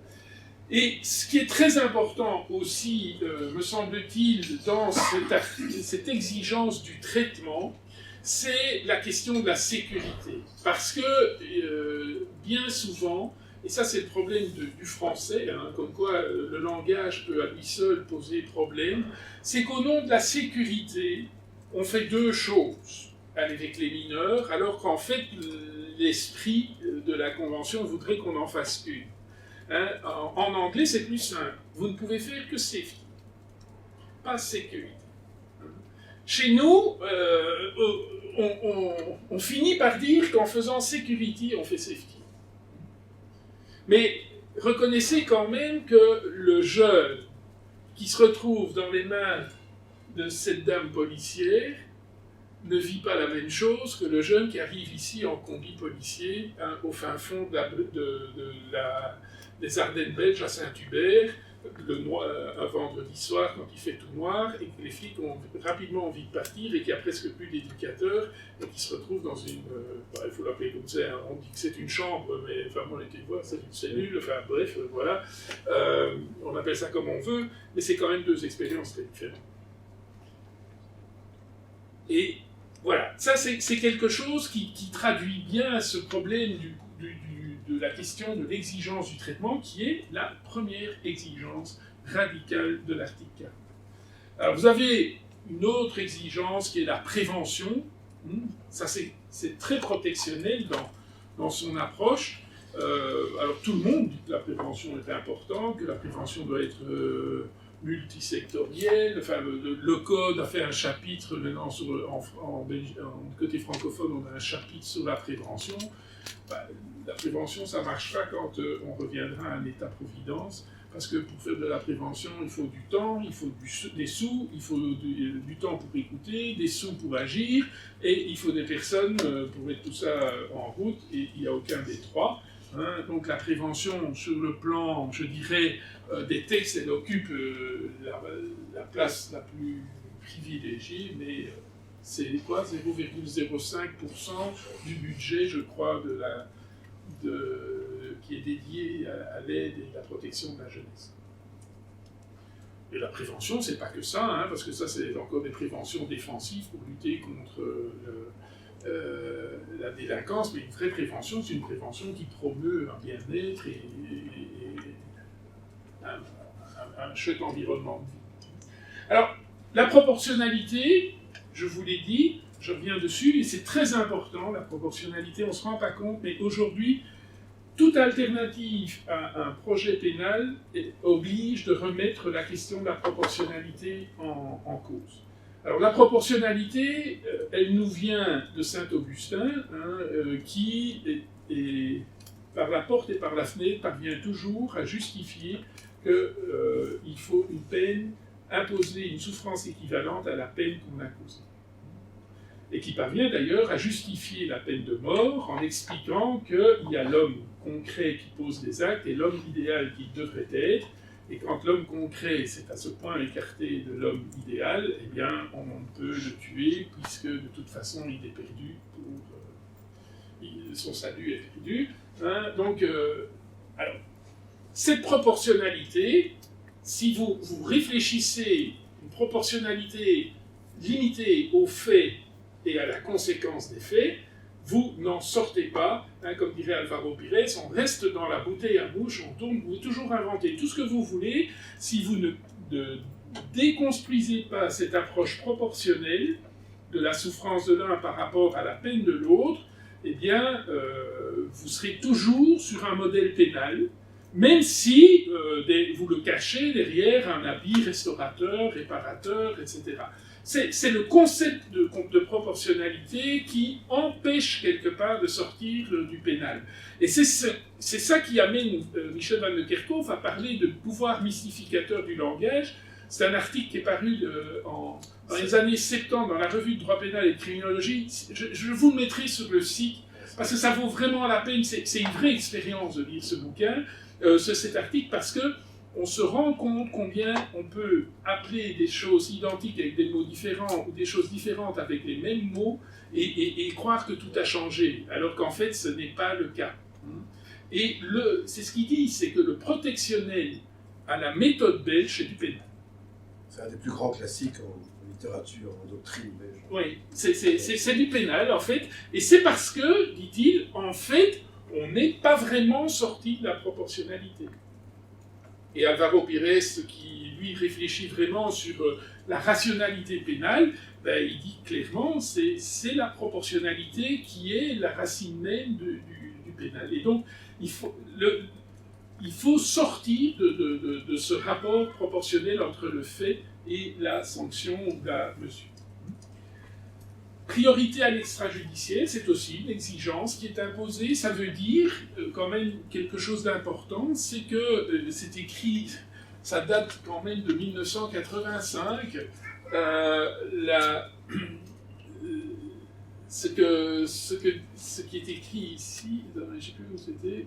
Et ce qui est très important aussi, me semble-t-il, dans cette exigence du traitement, c'est la question de la sécurité. Parce que, bien souvent, et ça c'est le problème du français, hein, comme quoi le langage peut à lui seul poser problème, c'est qu'au nom de la sécurité, on fait deux choses avec les mineurs, alors qu'en fait, l'esprit de la Convention voudrait qu'on en fasse une. Hein, en anglais, c'est plus simple. Vous ne pouvez faire que safety, pas sécurité. Chez nous, on finit par dire qu'en faisant security, on fait safety. Mais reconnaissez quand même que le jeune qui se retrouve dans les mains de cette dame policière ne vit pas la même chose que le jeune qui arrive ici en combi policier, hein, au fin fond des Ardennes belges à Saint-Hubert, un vendredi soir quand il fait tout noir et que les flics ont rapidement envie de partir et qu'il n'y a presque plus d'éducateurs et qu'ils se retrouvent dans une... il faut l'appeler comme ça, hein, on dit que c'est une chambre, mais enfin on a été voir, c'est une cellule, enfin bref, voilà. On appelle ça comme on veut, mais c'est quand même deux expériences très différentes. Et voilà, ça c'est quelque chose qui traduit bien ce problème de la question de l'exigence du traitement, qui est la première exigence radicale de l'article 4. Alors vous avez une autre exigence qui est la prévention. Ça c'est très protectionnel dans son approche. Alors tout le monde dit que la prévention est importante, que la prévention doit être multisectorielle. Enfin, le Code a fait un chapitre maintenant en côté francophone, on a un chapitre sur la prévention. La prévention, ça ne marche pas quand on reviendra à un état-providence, parce que pour faire de la prévention, il faut du temps, il faut des sous, il faut du temps pour écouter, des sous pour agir, et il faut des personnes pour mettre tout ça en route, et il n'y a aucun des trois. Hein. Donc la prévention, sur le plan, je dirais, des textes, elle occupe la place la plus privilégiée, mais c'est quoi, 0,05% du budget, je crois, qui est dédié à l'aide et à la protection de la jeunesse. Et la prévention, c'est pas que ça, hein, parce que ça, c'est encore des préventions défensives pour lutter contre la délinquance, mais une vraie prévention, c'est une prévention qui promeut un bien-être et un chouette environnement de vie. Alors, la proportionnalité, je vous l'ai dit, je reviens dessus, et c'est très important, la proportionnalité, on ne se rend pas compte, mais aujourd'hui, toute alternative à un projet pénal oblige de remettre la question de la proportionnalité en cause. Alors la proportionnalité, elle nous vient de Saint-Augustin, hein, qui, par la porte et par la fenêtre, parvient toujours à justifier qu'il faut une peine, imposer une souffrance équivalente à la peine qu'on a causée. Et qui parvient d'ailleurs à justifier la peine de mort en expliquant qu'il y a l'homme concret qui pose des actes et l'homme idéal qui devrait être, et quand l'homme concret s'est à ce point écarté de l'homme idéal, eh bien on peut le tuer puisque de toute façon il est perdu, son salut est perdu. Hein, donc, alors, cette proportionnalité, si vous réfléchissez une proportionnalité limitée aux faits et à la conséquence des faits, vous n'en sortez pas, hein, comme dirait Alvaro Pires, on reste dans la bouteille à mouche, on tourne, vous pouvez toujours inventer tout ce que vous voulez, si vous ne déconstruisez pas cette approche proportionnelle de la souffrance de l'un par rapport à la peine de l'autre, eh bien, vous serez toujours sur un modèle pénal, même si vous le cachez derrière un habit restaurateur, réparateur, etc. C'est le concept de proportionnalité qui empêche quelque part de sortir du pénal. Et c'est ça qui amène Michel van de Kerkhove à parler de pouvoir mystificateur du langage. C'est un article qui est paru dans les années 70 dans la revue de droit pénal et de criminologie. Je vous le mettrai sur le site, parce que ça vaut vraiment la peine. C'est une vraie expérience de lire ce bouquin, cet article, parce que on se rend compte combien on peut appeler des choses identiques avec des mots différents ou des choses différentes avec les mêmes mots et croire que tout a changé, alors qu'en fait ce n'est pas le cas. Et c'est ce qu'il dit, c'est que le protectionnel à la méthode belge, c'est du pénal. C'est un des plus grands classiques en littérature, en doctrine belge. Oui, c'est du pénal en fait, et c'est parce que, dit-il, en fait, on n'est pas vraiment sorti de la proportionnalité. Et Alvaro Pires, qui lui réfléchit vraiment sur la rationalité pénale, ben, il dit clairement c'est la proportionnalité qui est la racine même du pénal. Et donc il faut sortir de ce rapport proportionnel entre le fait et la sanction ou la mesure. Priorité à l'extrajudiciaire, c'est aussi une exigence qui est imposée. Ça veut dire quand même quelque chose d'important, c'est que c'est écrit, ça date quand même de 1985. Ce qui est écrit ici, je ne sais plus où c'était.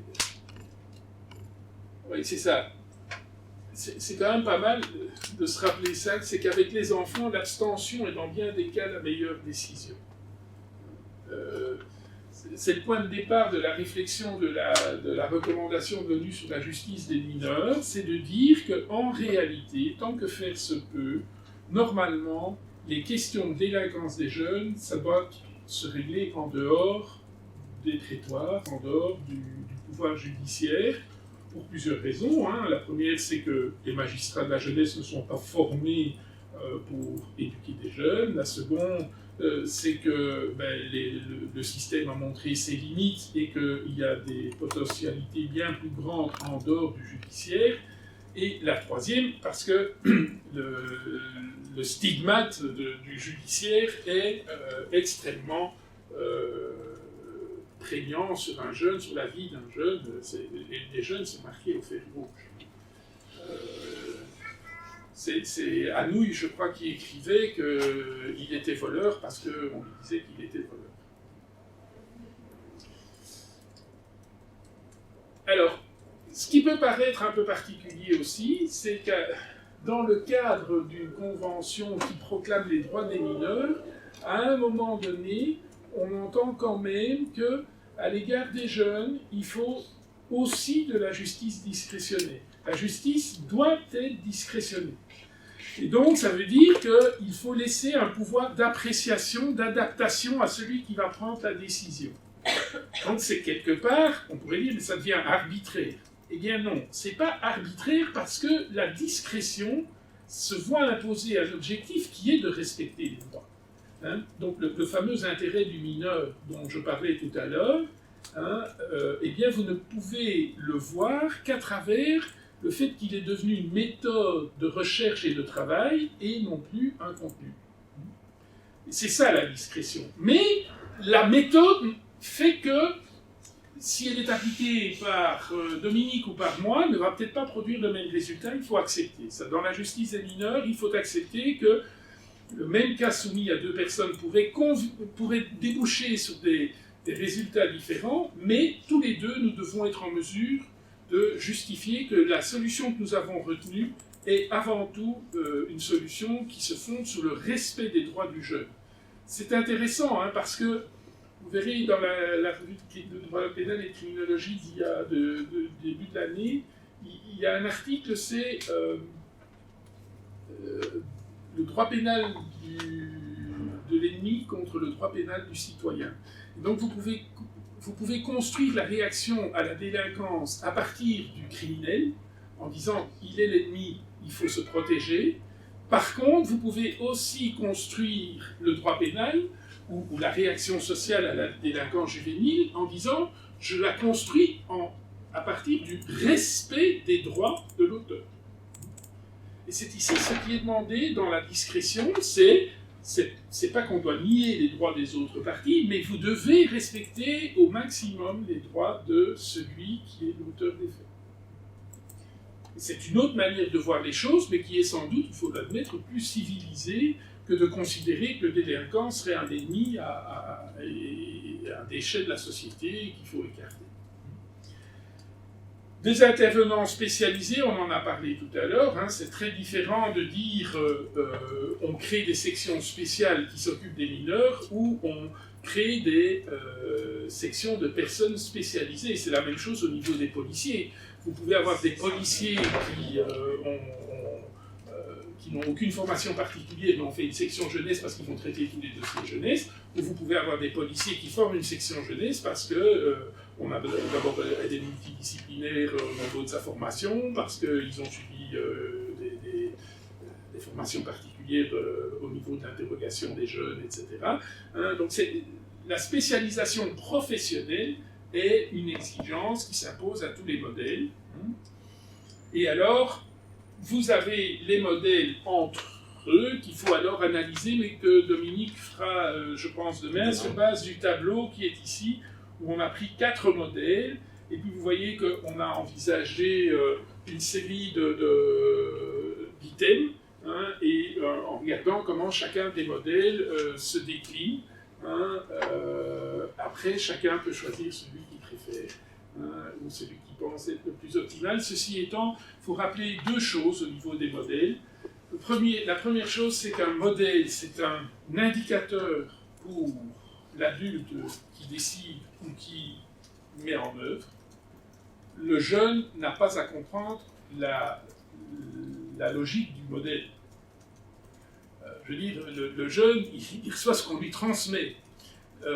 Oui, c'est ça. c'est quand même pas mal de se rappeler ça, c'est qu'avec les enfants, l'abstention est dans bien des cas la meilleure décision. C'est le point de départ de la réflexion de la recommandation de l'ONU sur la justice des mineurs, c'est de dire qu'en réalité, tant que faire se peut, normalement, les questions de délinquance des jeunes, ça doit se régler en dehors des prétoires, en dehors du pouvoir judiciaire, pour plusieurs raisons. La première, c'est que les magistrats de la jeunesse ne sont pas formés pour éduquer des jeunes. La seconde, c'est que le système a montré ses limites et qu'il y a des potentialités bien plus grandes en dehors du judiciaire. Et la troisième, parce que le stigmate du judiciaire est extrêmement prégnant sur un jeune, sur la vie d'un jeune. Les jeunes, c'est marqué au fer rouge. C'est Anouilh, je crois, qui écrivait qu'il était voleur parce qu'on lui disait qu'il était voleur. Alors, ce qui peut paraître un peu particulier aussi, c'est que dans le cadre d'une convention qui proclame les droits des mineurs, à un moment donné, on entend quand même qu'à l'égard des jeunes, il faut aussi de la justice discrétionnaire. La justice doit être discrétionnaire. Et donc, ça veut dire qu'il faut laisser un pouvoir d'appréciation, d'adaptation à celui qui va prendre la décision. Donc, c'est quelque part, on pourrait dire, mais ça devient arbitraire. Eh bien non, c'est pas arbitraire parce que la discrétion se voit imposer un objectif qui est de respecter les droits. Donc le fameux intérêt du mineur dont je parlais tout à l'heure, eh bien vous ne pouvez le voir qu'à travers le fait qu'il est devenu une méthode de recherche et de travail et non plus un contenu. C'est ça la discrétion. Mais la méthode fait que si elle est appliquée par Dominique ou par moi, elle ne va peut-être pas produire le même résultat, il faut accepter ça. Dans la justice des mineurs, il faut accepter que le même cas soumis à deux personnes pourrait déboucher sur des résultats différents, mais tous les deux, nous devons être en mesure de justifier que la solution que nous avons retenue est avant tout une solution qui se fonde sur le respect des droits du jeune. C'est intéressant, parce que vous verrez dans la revue de droit pénal et de criminologie d'il y a de début de l'année, il y a un article, c'est le droit pénal de l'ennemi contre le droit pénal du citoyen. Et donc vous pouvez construire la réaction à la délinquance à partir du criminel, en disant il est l'ennemi, il faut se protéger. Par contre, vous pouvez aussi construire le droit pénal ou la réaction sociale à la délinquance juvénile en disant je la construis à partir du respect des droits de l'auteur. Et c'est ici ce qui est demandé dans la discrétion, c'est pas qu'on doit nier les droits des autres parties, mais vous devez respecter au maximum les droits de celui qui est l'auteur des faits. C'est une autre manière de voir les choses, mais qui est sans doute, il faut l'admettre, plus civilisée que de considérer que le délinquant serait un ennemi et un déchet de la société qu'il faut écarter. Des intervenants spécialisés, on en a parlé tout à l'heure, c'est très différent de dire on crée des sections spéciales qui s'occupent des mineurs ou on crée des sections de personnes spécialisées. C'est la même chose au niveau des policiers. Vous pouvez avoir des policiers qui n'ont aucune formation particulière, mais ont fait une section jeunesse parce qu'ils vont traiter tous les dossiers jeunesse, ou vous pouvez avoir des policiers qui forment une section jeunesse parce que on a d'abord des multidisciplinaires au niveau de sa formation, parce qu'ils ont suivi des formations particulières au niveau de l'interrogation des jeunes, etc. Donc la spécialisation professionnelle est une exigence qui s'impose à tous les modèles. Et alors, vous avez les modèles entre eux qu'il faut alors analyser, mais que Dominique fera, je pense, demain, sur base du tableau qui est ici, où on a pris 4 modèles, et puis vous voyez qu'on a envisagé une série d'items, et en regardant comment chacun des modèles se décline. Après, chacun peut choisir celui qu'il préfère, ou celui qu'il pense censé être le plus optimal. Ceci étant, il faut rappeler deux choses au niveau des modèles. La première chose, c'est qu'un modèle, c'est un indicateur pour l'adulte qui décide ou qui met en œuvre. Le jeune n'a pas à comprendre la logique du modèle. Je veux dire, le jeune, il reçoit ce qu'on lui transmet.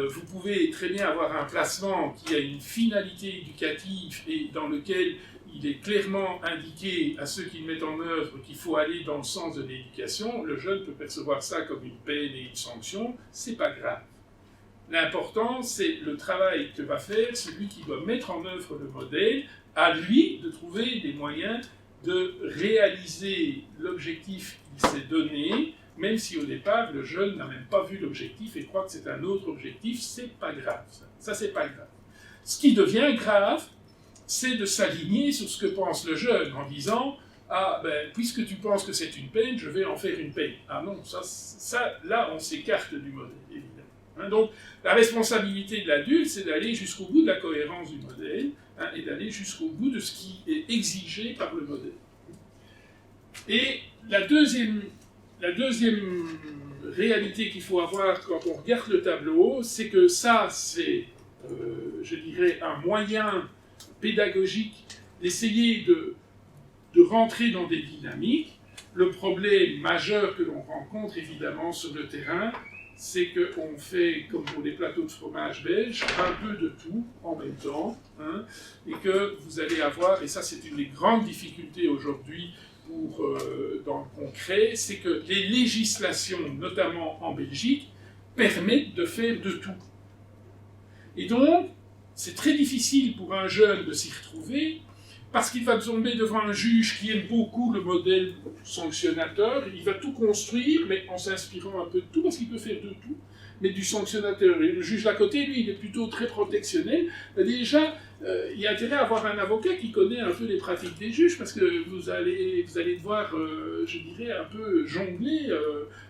Vous pouvez très bien avoir un placement qui a une finalité éducative et dans lequel il est clairement indiqué à ceux qui le mettent en œuvre qu'il faut aller dans le sens de l'éducation. Le jeune peut percevoir ça comme une peine et une sanction, c'est pas grave. L'important, c'est le travail que va faire celui qui doit mettre en œuvre le modèle, à lui de trouver des moyens de réaliser l'objectif qu'il s'est donné, même si au départ, le jeune n'a même pas vu l'objectif et croit que c'est un autre objectif, c'est pas grave. Ça, c'est pas grave. Ce qui devient grave, c'est de s'aligner sur ce que pense le jeune en disant « Ah, ben, puisque tu penses que c'est une peine, je vais en faire une peine. » Ah non, ça là, on s'écarte du modèle, évidemment. Hein, donc, la responsabilité de l'adulte, c'est d'aller jusqu'au bout de la cohérence du modèle et d'aller jusqu'au bout de ce qui est exigé par le modèle. Et la deuxième réalité qu'il faut avoir quand on regarde le tableau, c'est que ça, c'est, je dirais, un moyen pédagogique d'essayer de rentrer dans des dynamiques. Le problème majeur que l'on rencontre, évidemment, sur le terrain, c'est qu'on fait, comme pour les plateaux de fromage belge, un peu de tout en même temps, hein, et que vous allez avoir, et ça c'est une des grandes difficultés aujourd'hui dans le concret, c'est que les législations, notamment en Belgique, permettent de faire de tout. Et donc, c'est très difficile pour un jeune de s'y retrouver, parce qu'il va tomber devant un juge qui aime beaucoup le modèle sanctionnateur, il va tout construire, mais en s'inspirant un peu de tout, parce qu'il peut faire de tout, mais du sanctionnateur. Et le juge d'à côté, lui, il est plutôt très protectionnel. Déjà, il y a intérêt à avoir un avocat qui connaît un peu les pratiques des juges, parce que vous allez devoir, je dirais, un peu jongler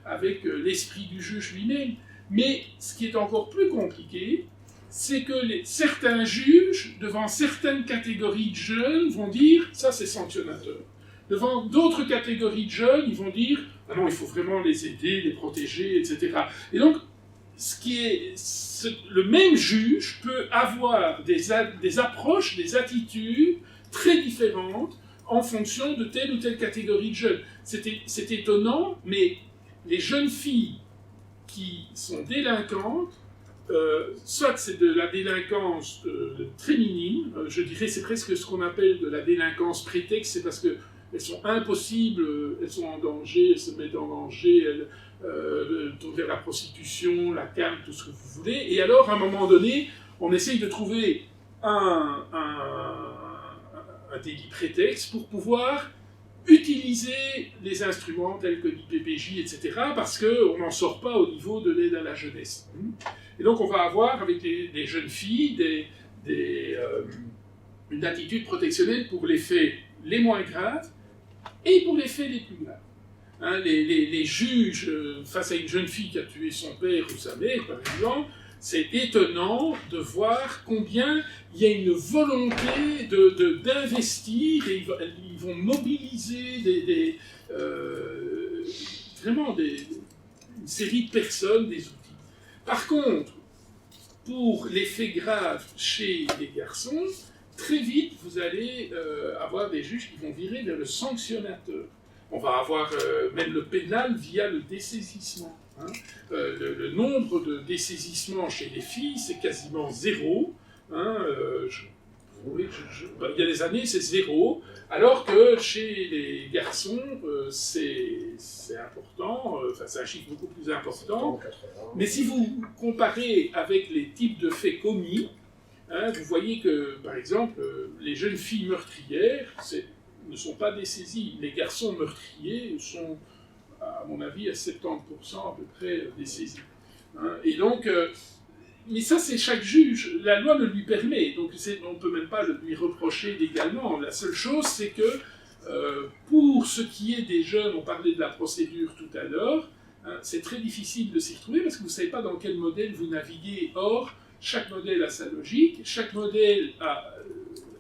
avec l'esprit du juge lui-même. Mais ce qui est encore plus compliqué, c'est que certains juges, devant certaines catégories de jeunes, vont dire « ça c'est sanctionnateur ». Devant d'autres catégories de jeunes, ils vont dire « ah non, il faut vraiment les aider, les protéger, etc. » Et donc, le même juge peut avoir des approches, des attitudes très différentes en fonction de telle ou telle catégorie de jeunes. C'est étonnant, mais les jeunes filles qui sont délinquantes, soit c'est de la délinquance très minime, je dirais c'est presque ce qu'on appelle de la délinquance prétexte, c'est parce qu'elles sont impossibles, elles sont en danger, elles se mettent en danger, elles tournent vers la prostitution, la cam, tout ce que vous voulez, et alors à un moment donné, on essaye de trouver un délit prétexte pour pouvoir utiliser les instruments tels que l'IPPJ, etc., parce qu'on n'en sort pas au niveau de l'aide à la jeunesse. Et donc on va avoir avec des jeunes filles une attitude protectionnelle pour les faits les moins graves et pour les faits les plus graves. Hein, les juges, face à une jeune fille qui a tué son père ou sa mère, par exemple, c'est étonnant de voir combien il y a une volonté d'investir, et ils vont mobiliser vraiment une série de personnes, des outils. Par contre, pour les faits graves chez les garçons, très vite, vous allez avoir des juges qui vont virer vers le sanctionnateur. On va avoir même le pénal via le dessaisissement. Hein. Le nombre de dessaisissements chez les filles, c'est quasiment zéro. Hein. Il y a des années, c'est zéro, alors que chez les garçons, c'est important, c'est un chiffre beaucoup plus important. Mais si vous comparez avec les types de faits commis, hein, vous voyez que, par exemple, les jeunes filles meurtrières ne sont pas dessaisies. Les garçons meurtriers sont, à mon avis, à 70% à peu près dessaisis. Hein. Et donc, mais ça, c'est chaque juge. La loi le lui permet, donc on ne peut même pas le lui reprocher légalement. La seule chose, c'est que pour ce qui est des jeunes, on parlait de la procédure tout à l'heure, hein, c'est très difficile de s'y retrouver parce que vous ne savez pas dans quel modèle vous naviguez. Or, chaque modèle a sa logique, chaque modèle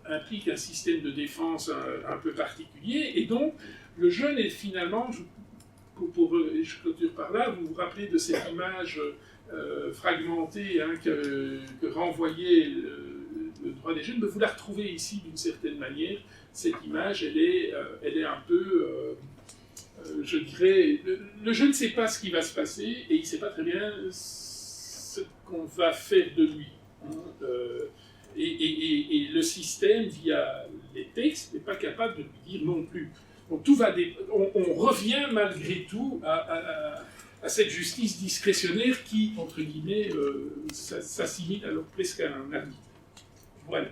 implique un système de défense un peu particulier, et donc le jeune est finalement, je clôture par là, vous vous rappelez de cette image fragmentée que renvoyait le droit des jeunes, mais vous la retrouvez ici d'une certaine manière. Cette image, elle est un peu, je dirais, le jeune ne sait pas ce qui va se passer et il ne sait pas très bien ce qu'on va faire de lui. Et le système, via les textes, n'est pas capable de lui dire non plus. Donc on revient malgré tout à cette justice discrétionnaire qui, entre guillemets, s'assimile alors presque à un arbitre. Voilà.